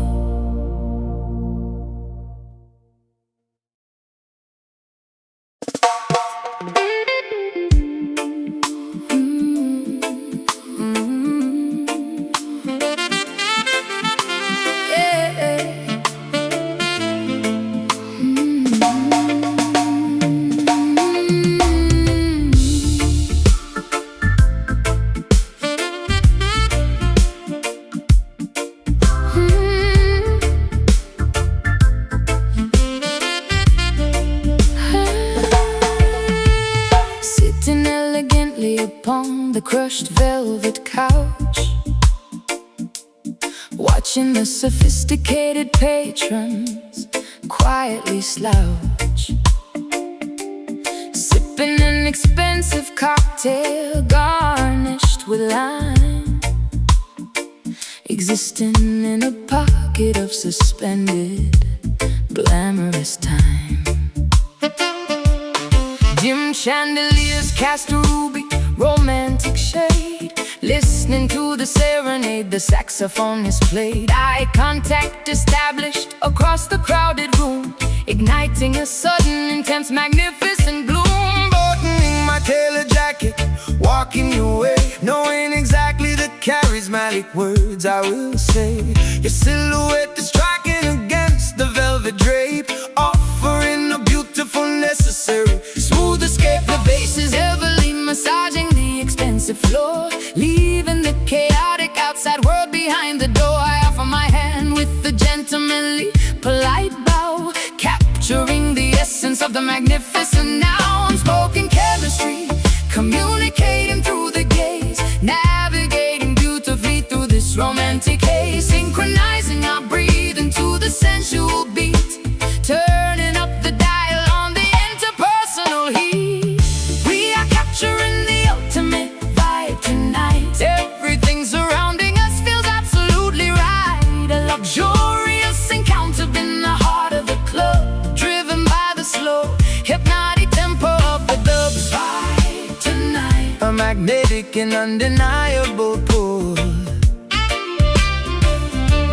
Upon the crushed velvet couch, watching the sophisticated patrons quietly slouch, sipping an expensive cocktail garnished with lime, existing in a pocket of suspended glamorous time. Dim chandeliers cast a ruby romantic shade, listening to the serenade the saxophonist played. Eye contact established across the crowded room, igniting a sudden intense magnificent gloom. Buttoning my tailor jacket, walking your way, knowing exactly the charismatic words I will say. Your silhouette is striking against the velvet drape, offering a beautiful necessary smooth escape. The bass is heavily massaging the expensive floor, leaving the chaotic outside world behind the door. I offer my hand with a gentlemanly, polite bow, capturing the essence of the magnificent now. Unspoken chemistry, communicating through the gaze, navigating beautifully through this romantic haze, synchronizing our breathing to the sensual beat, turning up the dial on the interpersonal heat. We are capturing the ultimate vibe tonight. Everything surrounding us feels absolutely right. A luxurious encounter in the heart of the club, driven by the slow, hypnotic tempo of the dub's vibe tonight. A magnetic and undeniable pull,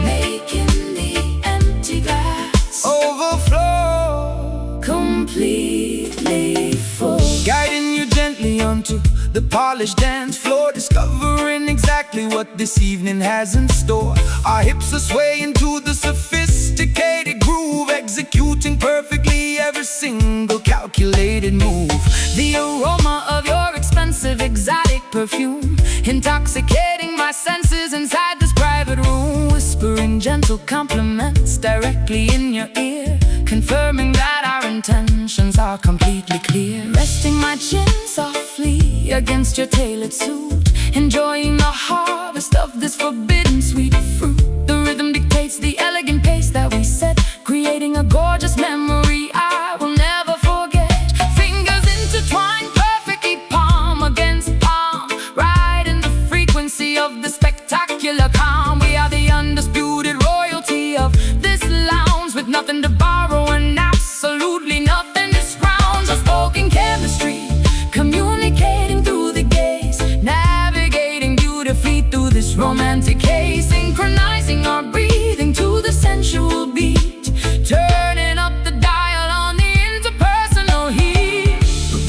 making the empty glass overflow, completely full. guiding you gently onto the polished dance floor, discovering exactly what this evening has in store. Our hips are swaying to the sophisticated groove, executing perfectly every single calculated move. The aroma of your expensive exotic perfume, intoxicating my senses inside this private room, whispering gentle compliments directly in your ear, confirming that our intentions are completely clear. Resting my chin softly against your tailored suit, enjoying the harvest of this forbidden sweet fruit. The rhythm dictates the elegant pace that we set, creating a gorgeous memory I will never forget. Fingers intertwined perfectly, palm against palm, right in the frequency of the spectacular calm. We are the undisputed royalty of this lounge, with nothing to borrow and absolutely nothing to scrounge. Unspoken chemistry, communicating through the gaze, navigating beautifully through this romantic haze, synchronizing our breathing to the sensual beat, turning up the dial on the interpersonal heat.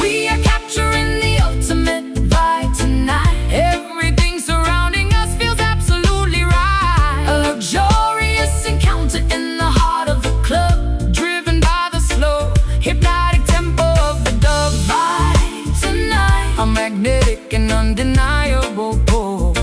We are capturing the ultimate vibe tonight. Everything surrounding us feels absolutely right. A luxurious encounter in the heart of the club, driven by the slow, hypnotic tempo of the dub vibe tonight. A magnetic and undeniable pull,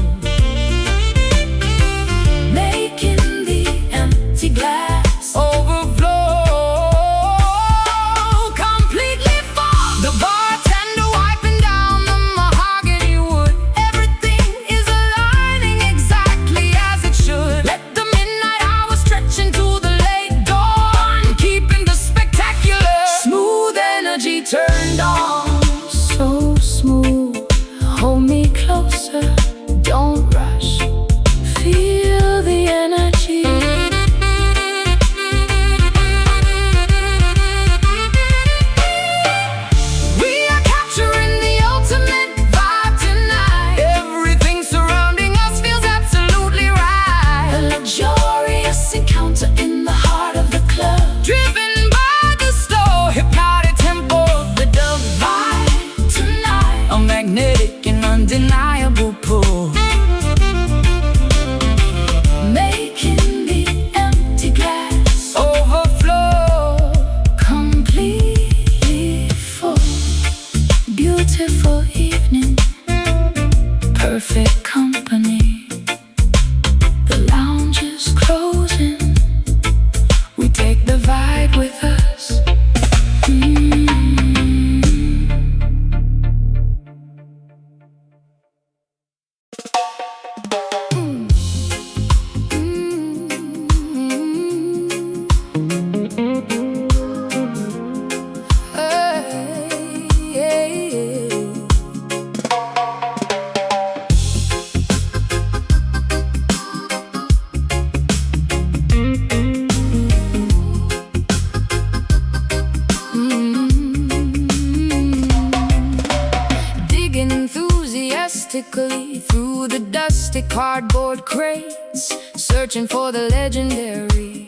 cardboard crates, searching for the legendary,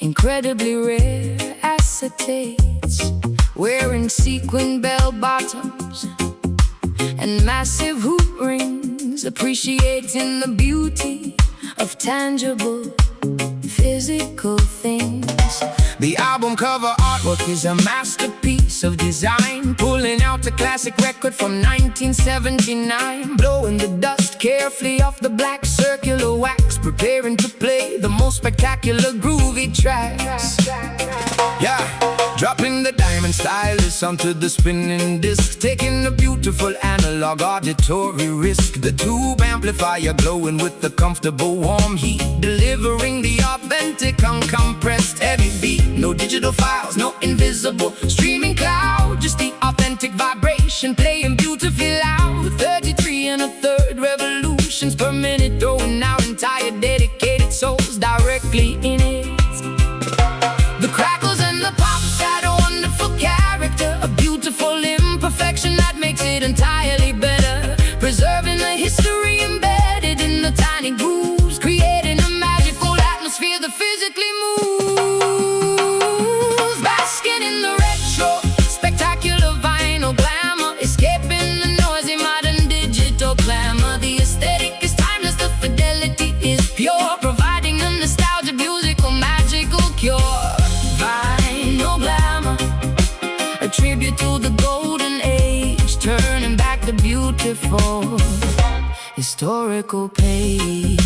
incredibly rare acetates, wearing sequin bell-bottoms and massive hoop rings, appreciating the beauty of tangible, physical things. The album cover artwork is a masterpiece of design, pulling out a classic record from 1979, blowing the dust carefully off the black circular wax, preparing to play the most spectacular groovy tracks. Yeah, dropping the diamond stylus onto the spinning disc, taking a beautiful analog auditory risk. The tube amplifier glowing with the comfortable warm heat, delivering the authentic uncompressed heavy beat. No digital files, no invisible streaming cloud, just the authentic vibration playing beautifully loud. 33 and a third revolutions per minute, throwing out entire dedicated souls directly in it. The crackles and the pops add a wonderful character, a beautiful imperfection that makes it entirely better, preserving the history embedded in the tiny grooves, creating a magical atmosphere that physically moves. Basking in the retro, spectacular vinyl glamour, escaping the noisy modern digital glamour. The aesthetic is timeless, the fidelity is pure, providing a nostalgic musical magical cure. Vinyl glamour, a tribute to the golden age, turning back the beautiful historical page.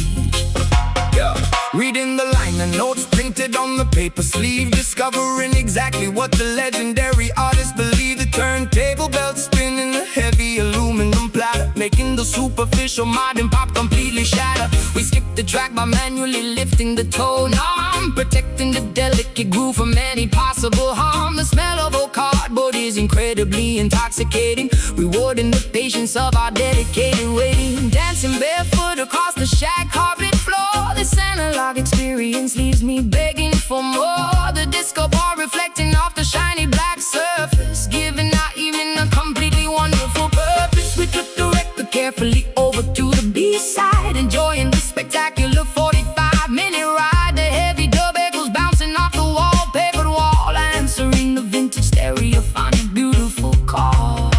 Reading the liner notes printed on the paper sleeve, discovering exactly what the legendary artist believed. The turntable belt spinning, the heavy aluminum platter, making the superficial modern pop completely shatter. We skip the track by manually lifting the tone arm, protecting the delicate groove from any possible harm. The smell of old cardboard is incredibly intoxicating, rewarding the patience of our dedicated waiting. Dancing barefoot across the shag carpet floor, this analog experience leaves me begging for more. The disco ball reflecting off the shiny black surface, giving our evening a completely wonderful purpose. We took the record carefully over to the B-side, enjoying the spectacular 45-minute ride. The heavy dub echoes bouncing off the wallpapered wall, answering the vintage stereophonic beautiful call.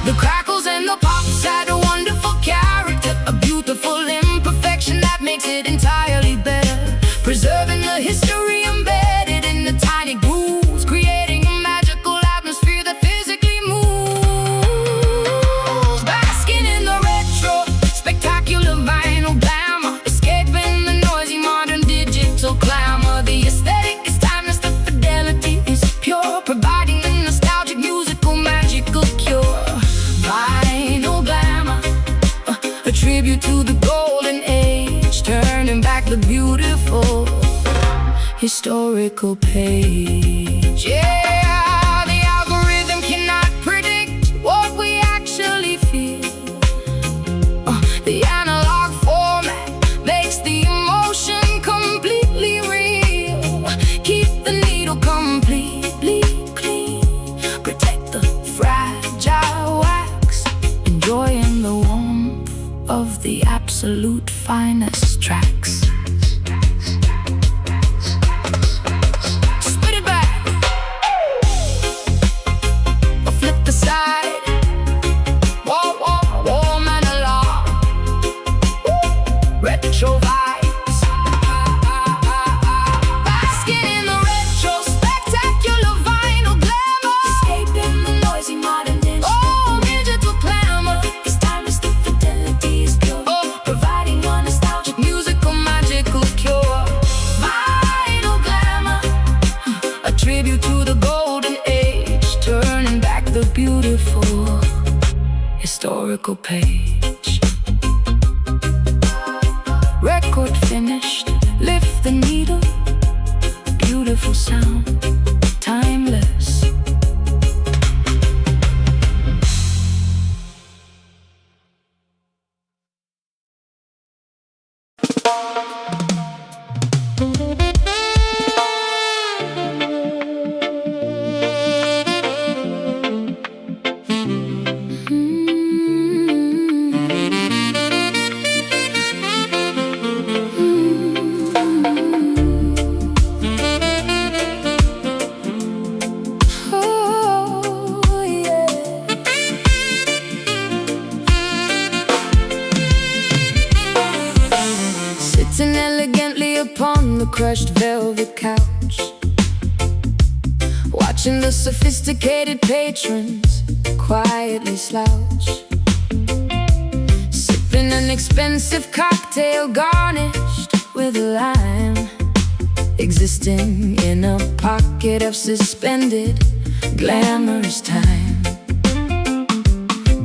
The crackles and the pops add a wonderful character, a beautiful imperfection that makes it entirely better, preserving the history embedded in the tiny grooves, creating a magical atmosphere that physically moves. Basking in the retro, spectacular vinyl glamour, escaping the noisy modern digital glamour. The aesthetic is timeless, the fidelity is pure, providing a nostalgic musical magical cure. Vinyl glamour, a tribute to the golden age, turning back the beautiful historical page. Yeah, the algorithm cannot predict what we actually feel. The analog format makes the emotion completely real. Keep the needle completely clean, protect the fragile wax, enjoying the warmth of the absolute finest tracks. Spit it back, or flip the side. Warm analog, retro vibes. Basking in the retro, spectacular vinyl glamour, escaping the noisy modern digital glamour. It's timeless, the fidelity is pure, providing a nostalgic musical magical cure. Vinyl glamour, a tribute to the golden age, turning back the beautiful historical page. Record finished, lift the needle, beautiful sound, timeless. upon the crushed velvet couch, watching the sophisticated patrons quietly slouch, sipping an expensive cocktail garnished with lime, existing in a pocket of suspended glamorous time.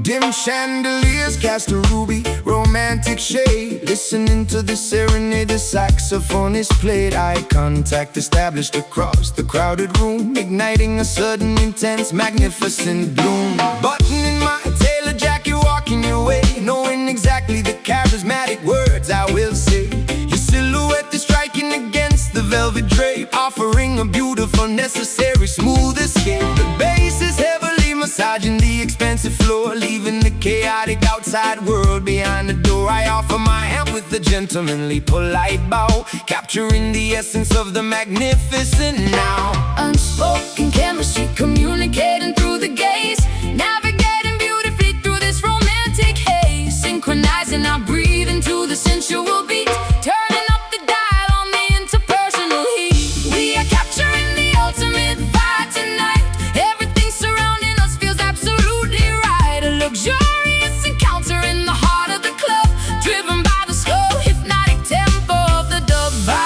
Dim chandeliers cast a ruby, romantic shade, listening to the serenade the saxophonist played. Eye contact established across the crowded room, igniting a sudden intense magnificent bloom. Buttoning my tailor jacket, walking your way, knowing exactly the charismatic words I will say. Your silhouette is striking against the velvet drape, offering a beautiful, necessary, smooth escape. The bass is heavily massaging the expensive floor, leaving the chaotic outside world behind the door. I offer my hand with a gentlemanly, polite bow, capturing the essence of the magnificent now. Unspoken chemistry communicating through the gaze, navigating beautifully through this romantic haze, synchronizing our breathing to the sensual beat, turning up the dial on the interpersonal heat. We are capturing the ultimate vibe tonight. Everything surrounding us feels absolutely right. A luxurious encounter in the heart of the club, driven by the slow, hypnotic tempo of the dub vibe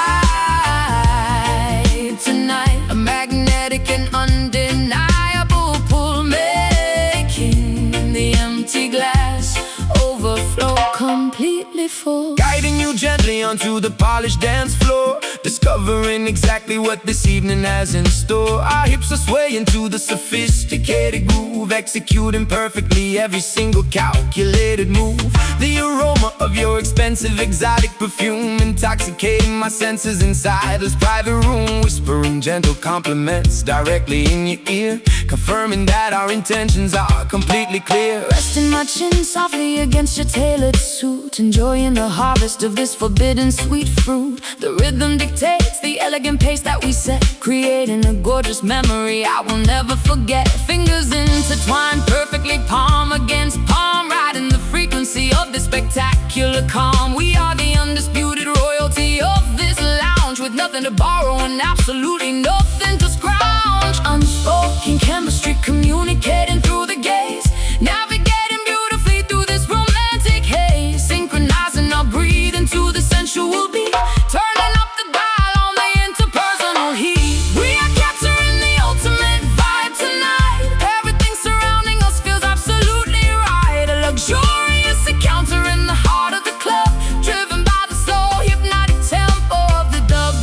tonight. A magnetic and undeniable pull, making the empty glass overflow completely full, guiding you gently onto the polished dance floor, discovering exactly what this evening has in store. Our hips are swaying to the sophisticated groove, executing perfectly every single calculated move. The aroma of your expensive exotic perfume, intoxicating my senses inside this private room, whispering gentle compliments directly in your ear, confirming that our intentions are completely clear. resting my chin softly against your tailored suit, enjoying the harvest of this forbidden sweet fruit. The rhythm dictates the elegant pace that we set, creating a gorgeous memory I will never forget. Fingers intertwined perfectly, palm against palm, riding the frequency of this spectacular calm. We are the undisputed royalty of this lounge, with nothing to borrow and absolutely nothing to scrounge. Unspoken chemistry communicating through the gaze, navigating beautifully through this romantic haze, synchronizing our breathing to the sensual beat, turning up the dial on the interpersonal heat. We are capturing the ultimate vibe tonight. Everything surrounding us feels absolutely right. A luxurious encounter in the heart of the club, driven by the slow, hypnotic tempo of the dub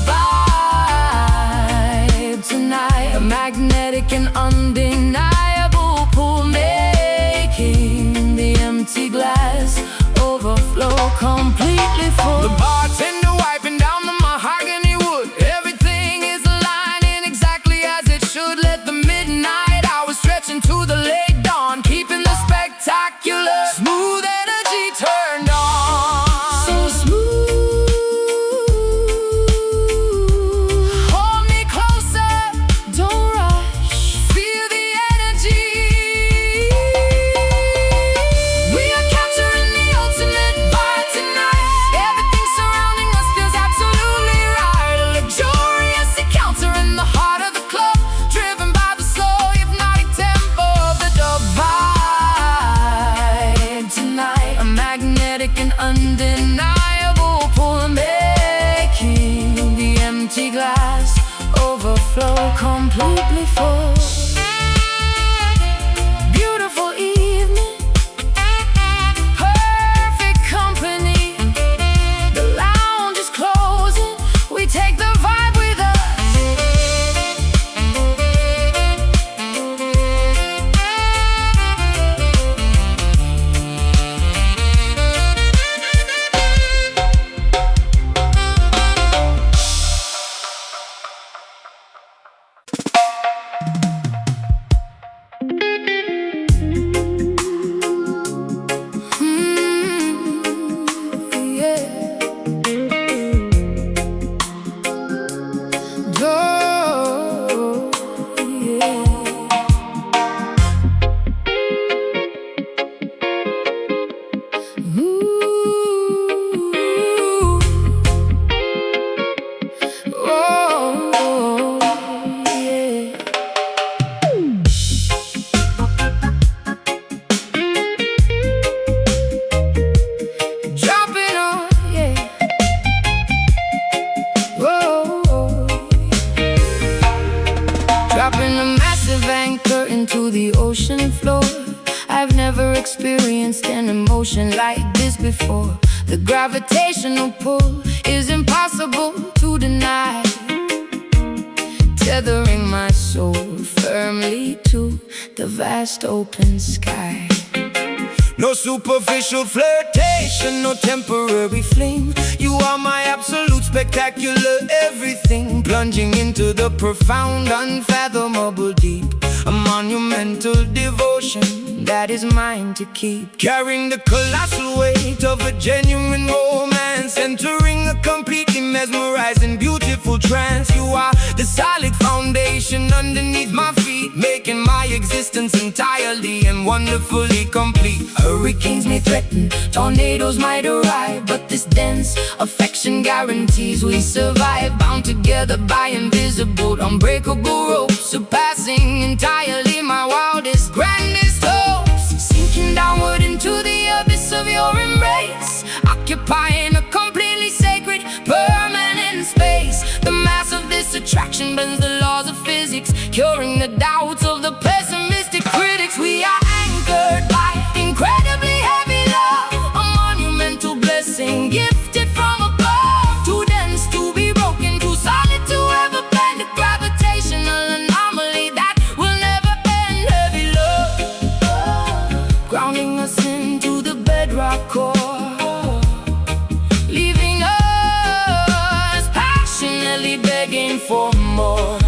vibe tonight. A magnetic and undeniable pull, making the empty glass overflow completely full. The bartender wiping down the mahogany wood, everything is aligning exactly as it should. Let the midnight hours stretch into the late dawn, keeping the spectacular smooth energy turned on. So smooth, hold me closer, don't rush, feel the energy. We are capturing the ultimate vibe tonight. Everything surrounding us feels absolutely right. A luxurious encounter in the heart of the club, driven by the slow, hypnotic tempo of the dub vibe tonight. A magnetic and undeniable pull, making the empty glass overflow completely full. Beautiful evening, perfect company. The lounge is closing, we take the vibe with us. motion like this before. The gravitational pull is impossible to deny, tethering my soul firmly to the vast open sky. No superficial flirtation, no temporary fling. You are my absolute spectacular everything, plunging into the profound, unfathomable deep. A monumental devotion that is mine to keep, carrying the colossal weight of a genuine romance, entering a completely mesmerizing, beautiful trance. You are the solid foundation underneath my feet, making my existence entirely and wonderfully complete. Hurricanes may threaten, tornadoes might arrive, but this dense affection guarantees we survive, bound together by invisible, unbreakable ropes, surpassing entirely my wildest, grandest hopes. Sinking downward into the abyss of your embrace, occupying a completely sacred, permanent space. The mass of this attraction bends the laws of physics, curing the doubts of the pessimistic critics. We are anchored by incredibly heavy love, a monumental blessing gifted from above, too dense to be broken, too solid to ever bend, a gravitational anomaly that will never end. Heavy love, grounding us into the bedrock core, leaving us passionately begging for more.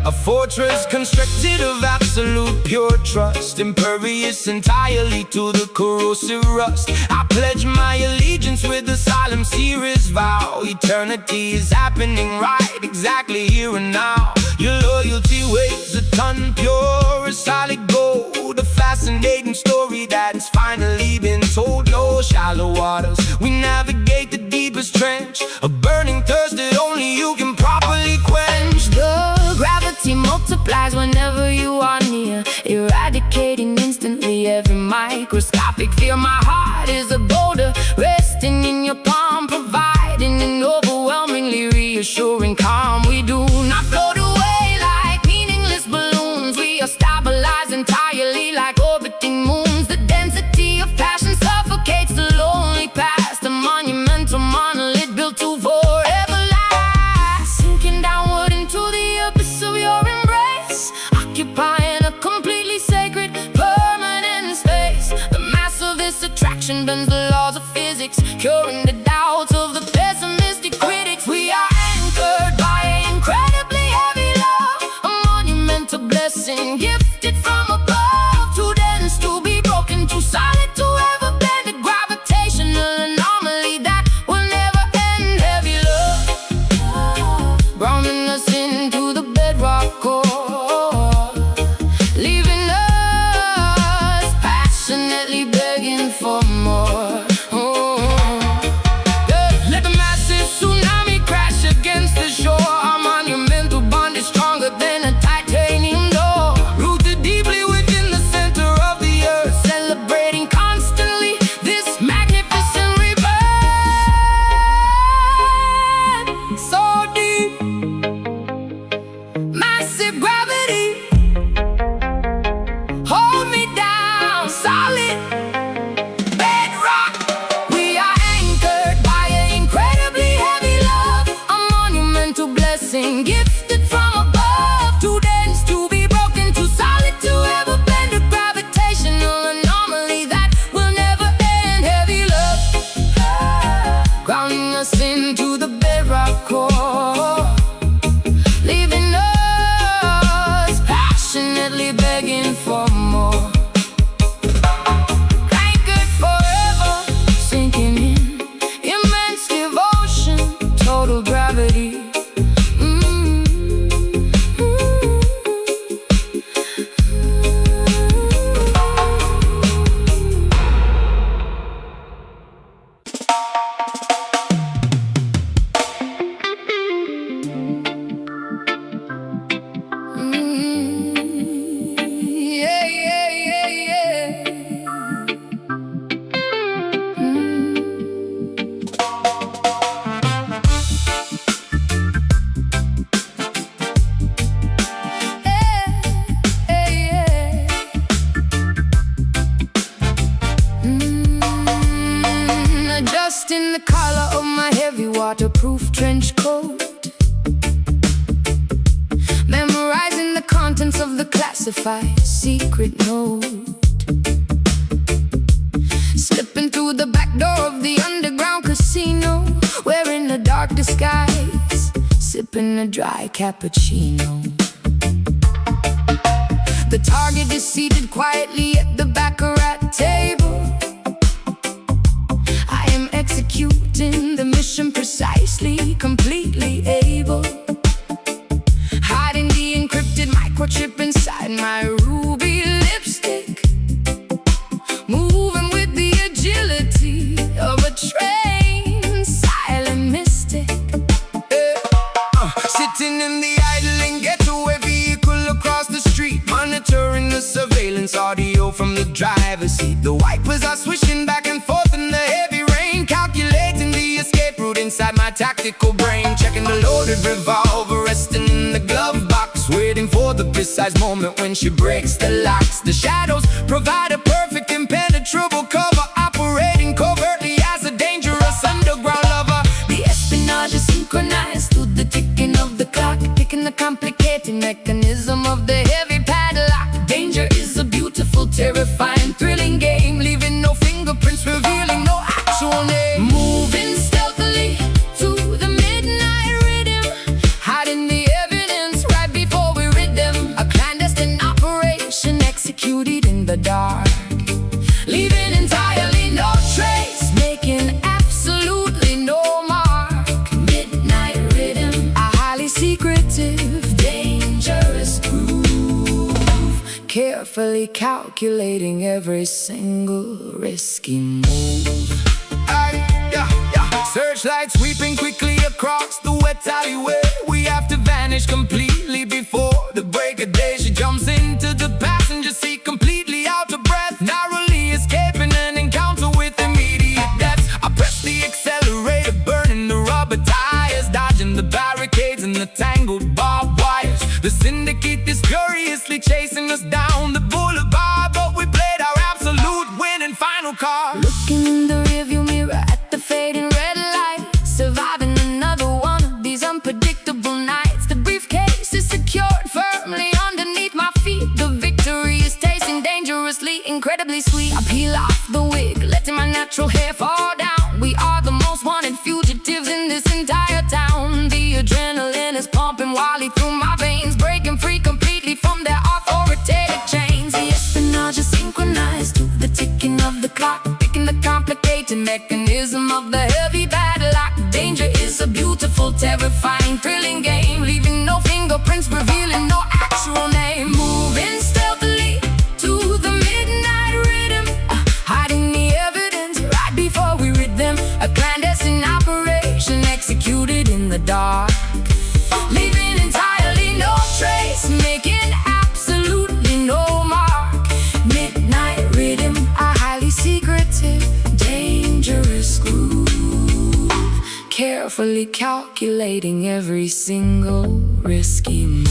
A fortress constructed of absolute pure trust, impervious entirely to the corrosive rust. I pledge my allegiance with a solemn, serious vow. Eternity is happening right exactly here and now. Your loyalty weighs a ton, pure as solid gold, a fascinating story that's finally been told. No shallow waters, we navigate the deepest trench, a burning thirst that only you can properly quench. The gravity multiplies whenever you are near, eradicating instantly every microscopic fear. My heart is a boulder resting in your palm, providing an overwhelmingly reassuring calm. We do not float away like meaningless balloons, we are stabilized entirely like orbiting moons. The density of passion suffocates the lonely past, a monumental monolith built to forever last. Sinking downward into the abyss of your embrace, occupying a completely sacred, permanent space. The mass of this attraction bends the laws of physics, curing the doubts of the pessimistic critics. We are anchored by incredibly heavy love, a monumental blessing gifted from above, too dense to be broken, too solid to ever bend, a gravitational anomaly that will never end. Heavy love, grounding us into the bedrock core, leaving us passionately begging for more. Let the massive tsunami crash against the shore. Our monumental bond is stronger than a titanium door, rooted deeply within the center of the earth, celebrating constantly this magnificent rebirth. So deep, massive gravity, hold me down, solid bedrock. We are anchored by an incredibly heavy love, a monumental blessing gifted from above, too dense to be broken, too solid to ever bend, a gravitational anomaly that will never end. Heavy love, grounding us into the bedrock core, leaving us passionately begging for more. Anchored forever, sinking in immense devotion, total gravity. collar of my heavy waterproof trench coat, memorizing the contents of the classified secret note, slipping through the back door of the underground casino, wearing a dark disguise, sipping a dry cappuccino. The target is seated quietly at the baccarat table. I am executing the mission precisely, completely able, hiding the encrypted microchip inside my ruby lipstick, moving with the agility of a trained silent mystic. Sitting in the idling getaway vehicle across the street, monitoring the surveillance audio from the driver's seat. The wipers are swishing back and forth in the heavy rain, calculating the escape route inside my tactical brain. Checking the loaded revolver resting in the glove box, waiting for the precise moment when she breaks the locks. The shadows provide a perfect impenetrable cover, operating covertly as a dangerous underground lover. The espionage is synchronized to the ticking of the clock, picking the complicated mechanism of the heavy padlock. Danger is a beautiful, terrifying, thrilling game, leaving no fingerprints, revealing no actual name. Moving stealthily to the midnight rhythm, hiding the evidence right before we rid them. A clandestine operation executed in the dark, leaving entirely no trace, making absolutely no mark. Midnight rhythm, a highly secretive, dangerous groove, carefully calculating every single risky move. Searchlights sweeping quickly across the wet alleyway. We have to vanish completely before the break of day. She jumps into the passenger seat, completely out of breath, narrowly escaping an encounter with immediate death. I press the accelerator, burning the rubber tires, dodging the barricades and the tangled barbed wires. The syndicate is furiously chasing us down the boulevard, but we played our absolute winning final card. Looking in the rearview mirror at the fading red light, surviving another one of these unpredictable nights. The briefcase is secured firmly underneath my feet. The victory is tasting dangerously, incredibly sweet. I peel off the wig, letting my natural hair fall down. We are the most wanted fugitives in this entire town. The adrenaline is pumping wildly through my veins, breaking free completely from their authoritative chains. The espionage is synchronized to the ticking of the clock, picking the complicated mechanism of the heavy padlock. Danger is a beautiful, terrifying, thrilling game, leaving no fingerprints, revealing no actual name. Moving stealthily to the midnight rhythm, hiding the evidence right before we rid them. A clandestine operation executed in the dark, leaving entirely no trace, making absolutely no mark. Midnight rhythm, a highly secretive, dangerous groove, carefully calculating every single risky move.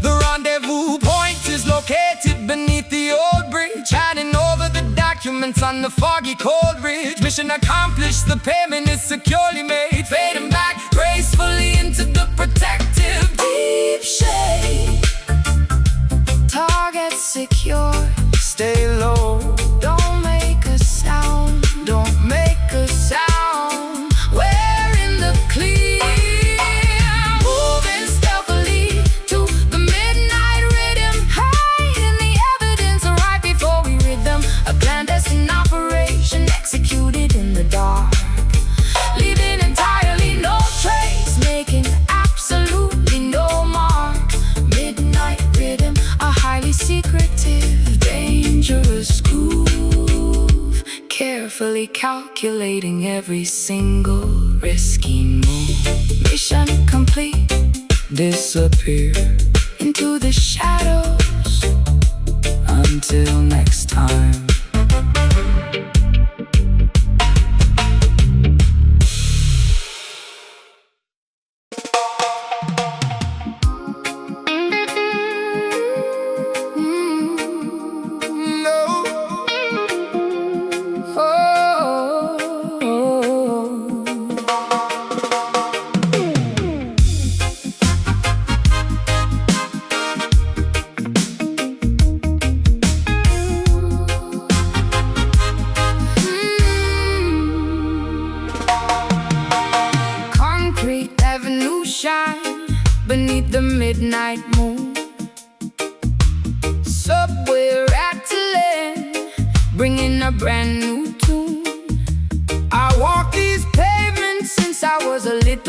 The rendezvous point is located beneath the old bridge, hiding over the documents on the foggy cold ridge. Mission accomplished, the payment is securely made, fading back gracefully into the protective deep shade. Target secure, stay low, don't make a sound, don't make a sound. We're in the clear, moving stealthily to the midnight rhythm, hiding the evidence right before we rid them. A clandestine operation executed in the dark, leaving entirely no trace, making absolutely no mark. Midnight rhythm, a highly secretive, dangerous groove, carefully calculating every single risky move. Mission complete, disappear into the shadows. Until next time.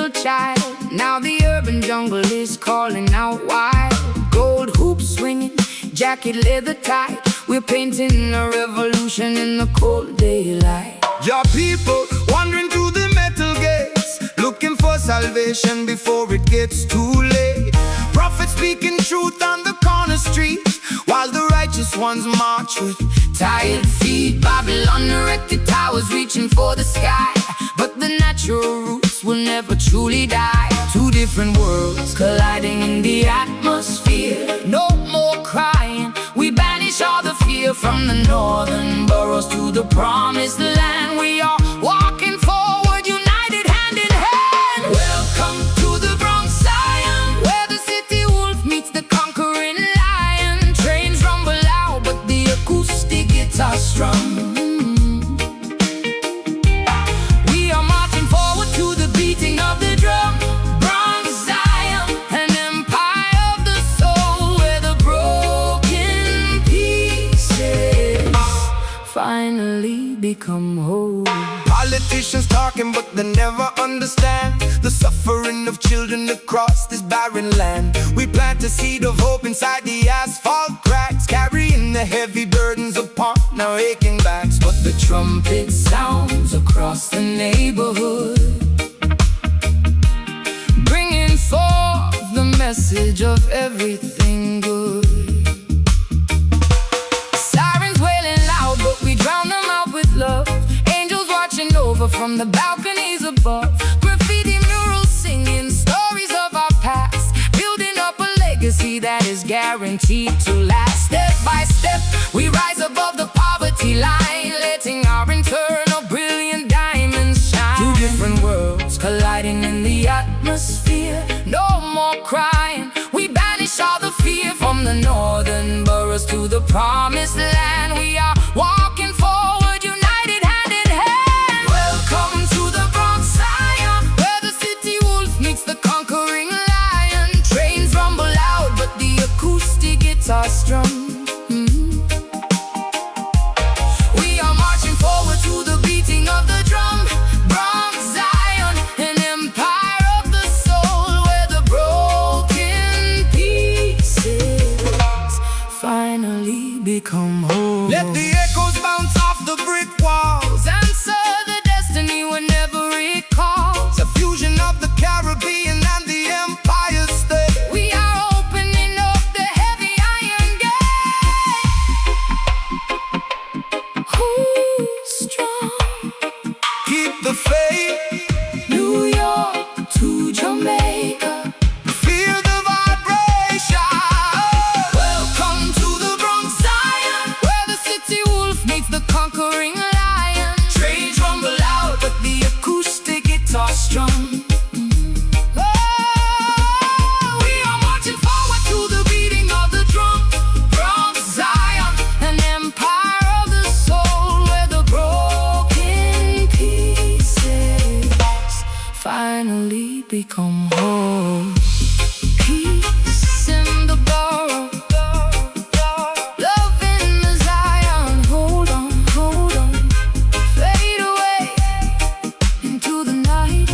little child. Now the urban jungle is calling out wild. Gold hoops swinging, jacket leather tight. We're painting a revolution in the cold daylight. Your people wandering through the metal gates, looking for salvation before it gets too late. Prophets speaking truth on the corner streets, while the righteous ones march with tired feet. Babylon erected towers reaching for the sky, but the natural roots will never truly die. two different worlds colliding in the atmosphere. No more crying, we banish all the fear. From the northern boroughs to the promised land, we are walking forward, united hand in hand. Welcome to the Bronx, Zion, where the city wolf meets the conquering lion. Trains rumble loud, but the acoustic guitar strum. We are marching forward to the beating of the drum. Bronx, Zion, an empire of the soul, where the broken pieces finally become whole. Politicians talking but they never understand the suffering of children across this barren land. We plant a seed of hope inside the asphalt cracks, carrying the heavy burdens upon our aching backs. But the trumpet sounds across the neighborhood, bringing forth the message of everything good. Sirens wailing loud, but we drown them out with love. Angels watching over from the balconies above. Graffiti murals singing stories of our past, building up a legacy that is guaranteed to last. Step by step, we rise above the poverty line, letting our internal brilliant diamonds shine. Two different worlds colliding in the atmosphere. No more crying, we banish all the fear. From the northern boroughs to the promised land, we are walking forward, united hand in hand. Welcome to the Bronx, Zion, where the city wolf meets the conquering lion. Trains rumble loud, but the acoustic guitar strum. We are marching forward to the beating of the drum. Bronx, Zion, an empire of the soul, where the broken pieces finally become whole. Let the echoes bounce off the brick walls, Answer the destiny whenever it calls. the fusion of the Caribbean and the Empire State. We are opening up the heavy iron gate. Who's strong? Keep the faith, New York to Jamaica. feel the vibration. Welcome to the Bronx, Zion, where the city wolf meets the conquering lion. Trains rumble loud, but the acoustic guitar strum. We are marching forward to the beating of the drum. Bronx, Zion, an empire of the soul, where the broken pieces finally become whole. Peace in the borough, love in the Zion. Hold on, fade away into the night.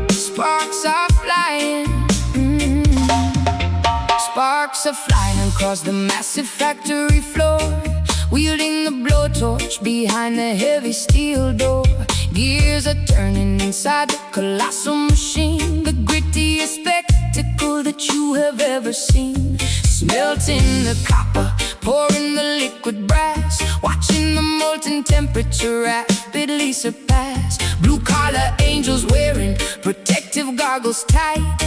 Sparks are flying, sparks are flying across the massive factory floor, wielding the blowtorch behind the heavy steel door. Gears are turning inside the colossal machine, the grittiest spectacle that you have ever seen. Smelting the copper, pouring the liquid brass, watching the molten temperature rapidly surpass. Blue-collar angels wearing protective goggles tight,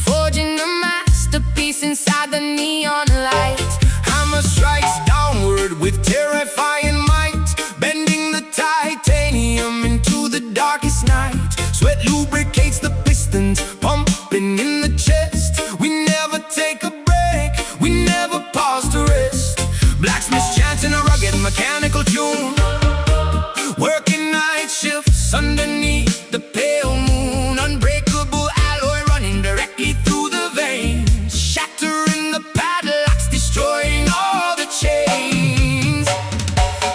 forging the master masterpiece inside the neon light. Hammer strikes downward with terrifying might, bending the titanium into the darkest night. Sweat lubricates the pistons, pumping in the chest. We never take a break, we never pause to rest. Blacksmiths chanting a rugged mechanical tune, working night shifts underneath the pale moon. Unbreakable alloy running directly through the veins, shattering the padlocks, destroying all the chains.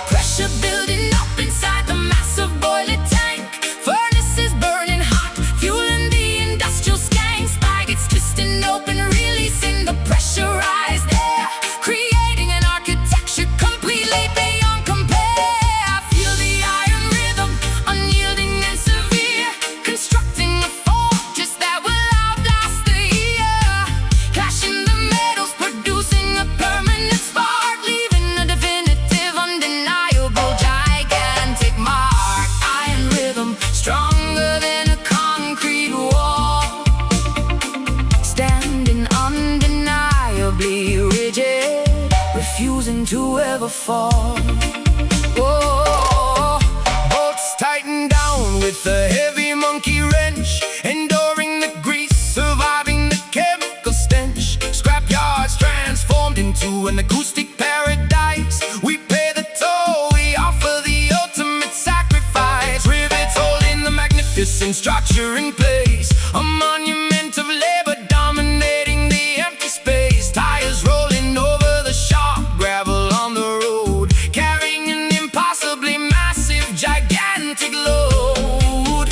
Pressure building up inside the massive boiler tank. Furnaces burning hot, fueling the industrial skank. Spigots twisting open, releasing the pressurized air, creating an architecture completely beyond compare. Feel the iron rhythm, unyielding and severe, constructing a fortress that will outlast the year. Clashing the metals, producing a permanent spark, leaving a definitive, undeniable, gigantic mark. Iron rhythm, stronger than a concrete wall, standing undeniably rigid, refusing to ever fall. Oh, bolts tighten down with a heavy monkey wrench, enduring the grease, surviving the chemical stench. Scrapyards transformed into an acoustic paradise. We pay the toll, we offer the ultimate sacrifice. Rivets holding the magnificent structure in place, a monument of labor dominating the empty space. Tires rolling over the sharp gravel on the road, carrying an impossibly massive, gigantic load.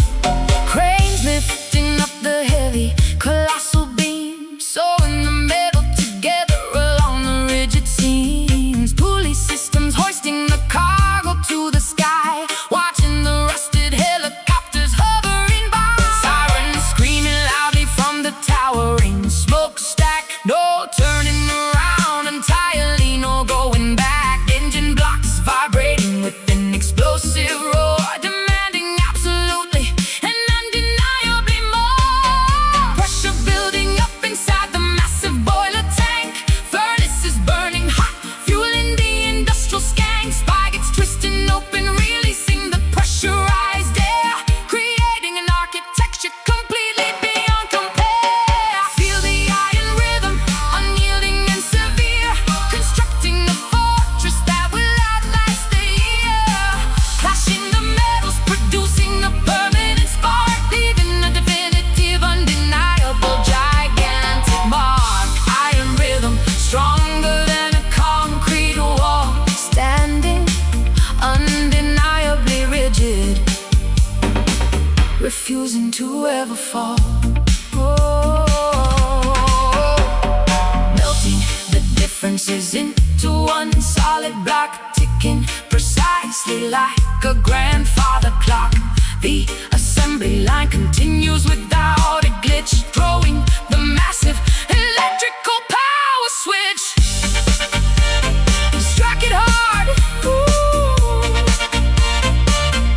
Cranes lifting up the heavy, colossal beams, sewing the metal together along the rigid seams. Pulley systems hoisting the cargo to the sky, watching the rusted helicopters hovering by. Sirens screaming loudly from the towering smokestack. No turning around entirely, no going back. Engine blocks vibrating with an explosive roar, demanding absolutely and undeniably more. Pressure building up inside the massive boiler tank. Furnaces burning hot, fueling the industrial skank. Spigots twisting open, releasing the pressurized air, creating an architecture completely beyond compare. Feel the iron rhythm, unyielding and severe, constructing a fortress that will outlast the year. Clashing the metals, producing a permanent spark, leaving a definitive, undeniable, gigantic mark. Iron rhythm, stronger than a concrete wall, standing undeniably rigid, refusing to ever fall. Melting the differences into one solid block, ticking precisely like a grandfather clock. The assembly line continues without a glitch, throwing the massive electrical power switch. Strike it hard, ooh,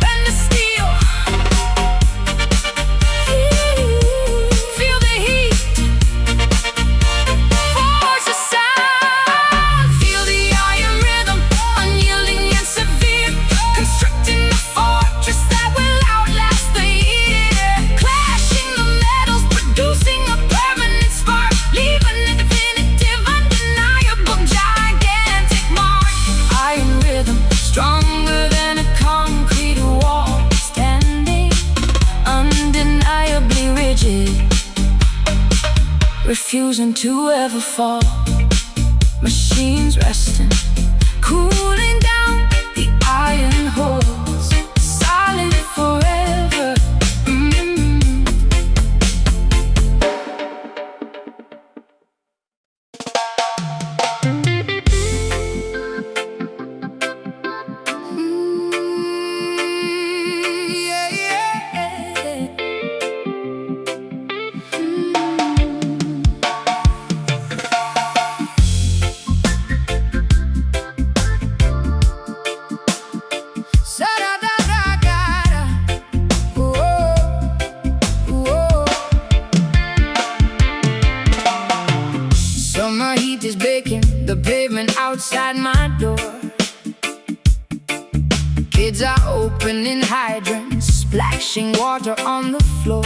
bend the steel, feel the heat, force the sound. Feel the iron rhythm, unyielding and severe, constructing a fortress that will outlast the year. Clashing the metals, producing a permanent spark, leaving a definitive, undeniable, gigantic mark. Iron rhythm, stronger than a concrete wall, standing undeniably rigid, refusing to ever fall. Machines resting, cooling down, the iron holds solid forever. Yeah, yeah. Said the pavement outside my door. Kids are opening hydrants, splashing water on the floor.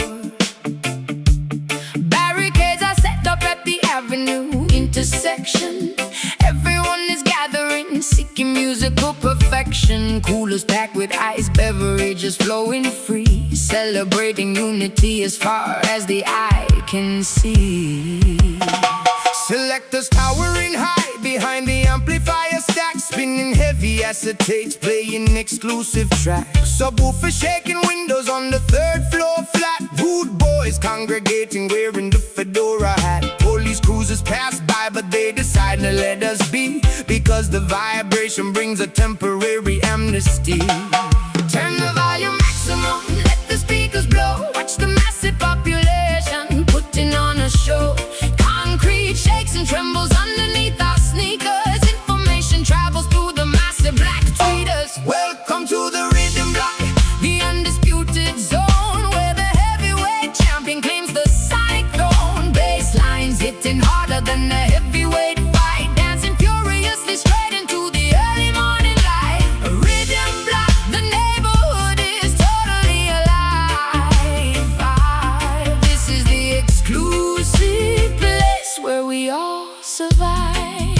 Barricades are set up at the avenue intersection. Everyone is gathering, seeking musical perfection. Coolers packed with ice, beverages flowing free, celebrating unity as far as the eye can see. Selectors towering high behind the amplifier stack, spinning heavy acetates, playing exclusive tracks. Subwoofer shaking windows on the third floor flat. Rude boys congregating wearing the fedora hat. Police cruisers pass by but they decide to let us be, because the vibration brings a temporary amnesty. Turn the volume maximum, let the speakers blow. Watch the massive population putting on a show. Concrete shakes and trembles underneath our sneakers. Information travels through the massive black tweeters. Welcome to the rhythm block, The undisputed zone, where the heavyweight champion claims the sonic throne. Basslines hitting harder than the heavyweight fight, dancing furiously straight into the early morning light. A rhythm block, the neighborhood is totally alive. This is the exclusive place where we all survive.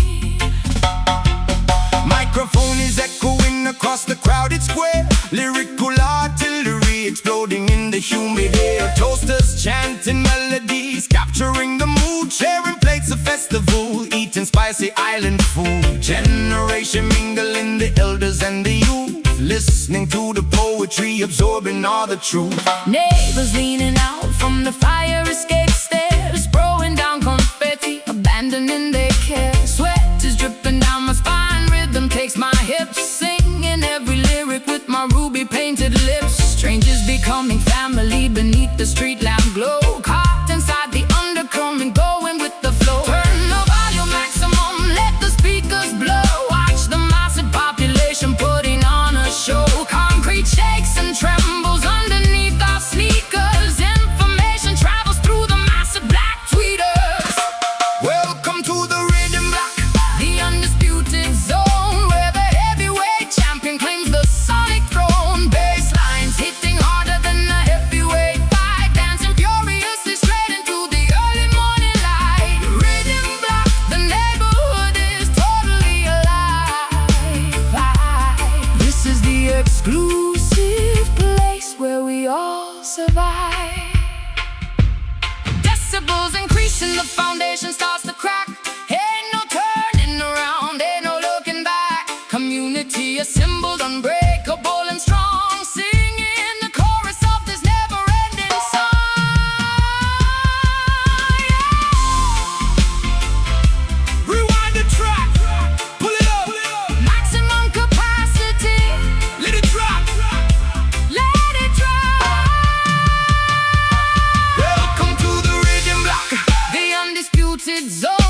microphone is echoing across the crowded square. Lyrical artillery exploding in the humid air. Toasters chanting melodies, capturing the mood, sharing plates of festival, eating spicy island food. Generation mingling, the elders and the youth, listening to the poetry, absorbing all the truth. Neighbors leaning out from the fire escape stairs, throwing down confetti, abandoning their care. Sweat is dripping down my spine, rhythm takes my hips, singing every lyric with my ruby painted lips. Strangers becoming family beneath the street lamp glow, caught inside the undercurrent, going with the flow. Turn the volume maximum, let the speakers blow. Watch the massive population putting on a show. Concrete shakes and trembles underneath our sneakers. Information travels through the massive black tweeters. Welcome to the rhythm block, The undisputed zone, where the heavyweight champion claims the sonic throne. Basslines hitting harder than the heavyweight fight, dancing furiously straight into the early morning light. Rhythm block, the neighborhood is totally alive. This is the exclusive place where we all survive. Decibels increasing, the foundation starts to crack. Ain't no turning around, ain't no looking back. Community assembled, unbreakable and strong, singing the chorus of this never-ending song. rewind the track, pull it up, Maximum capacity, let it drop. let it drop. Welcome to the rhythm block, The undisputed zone.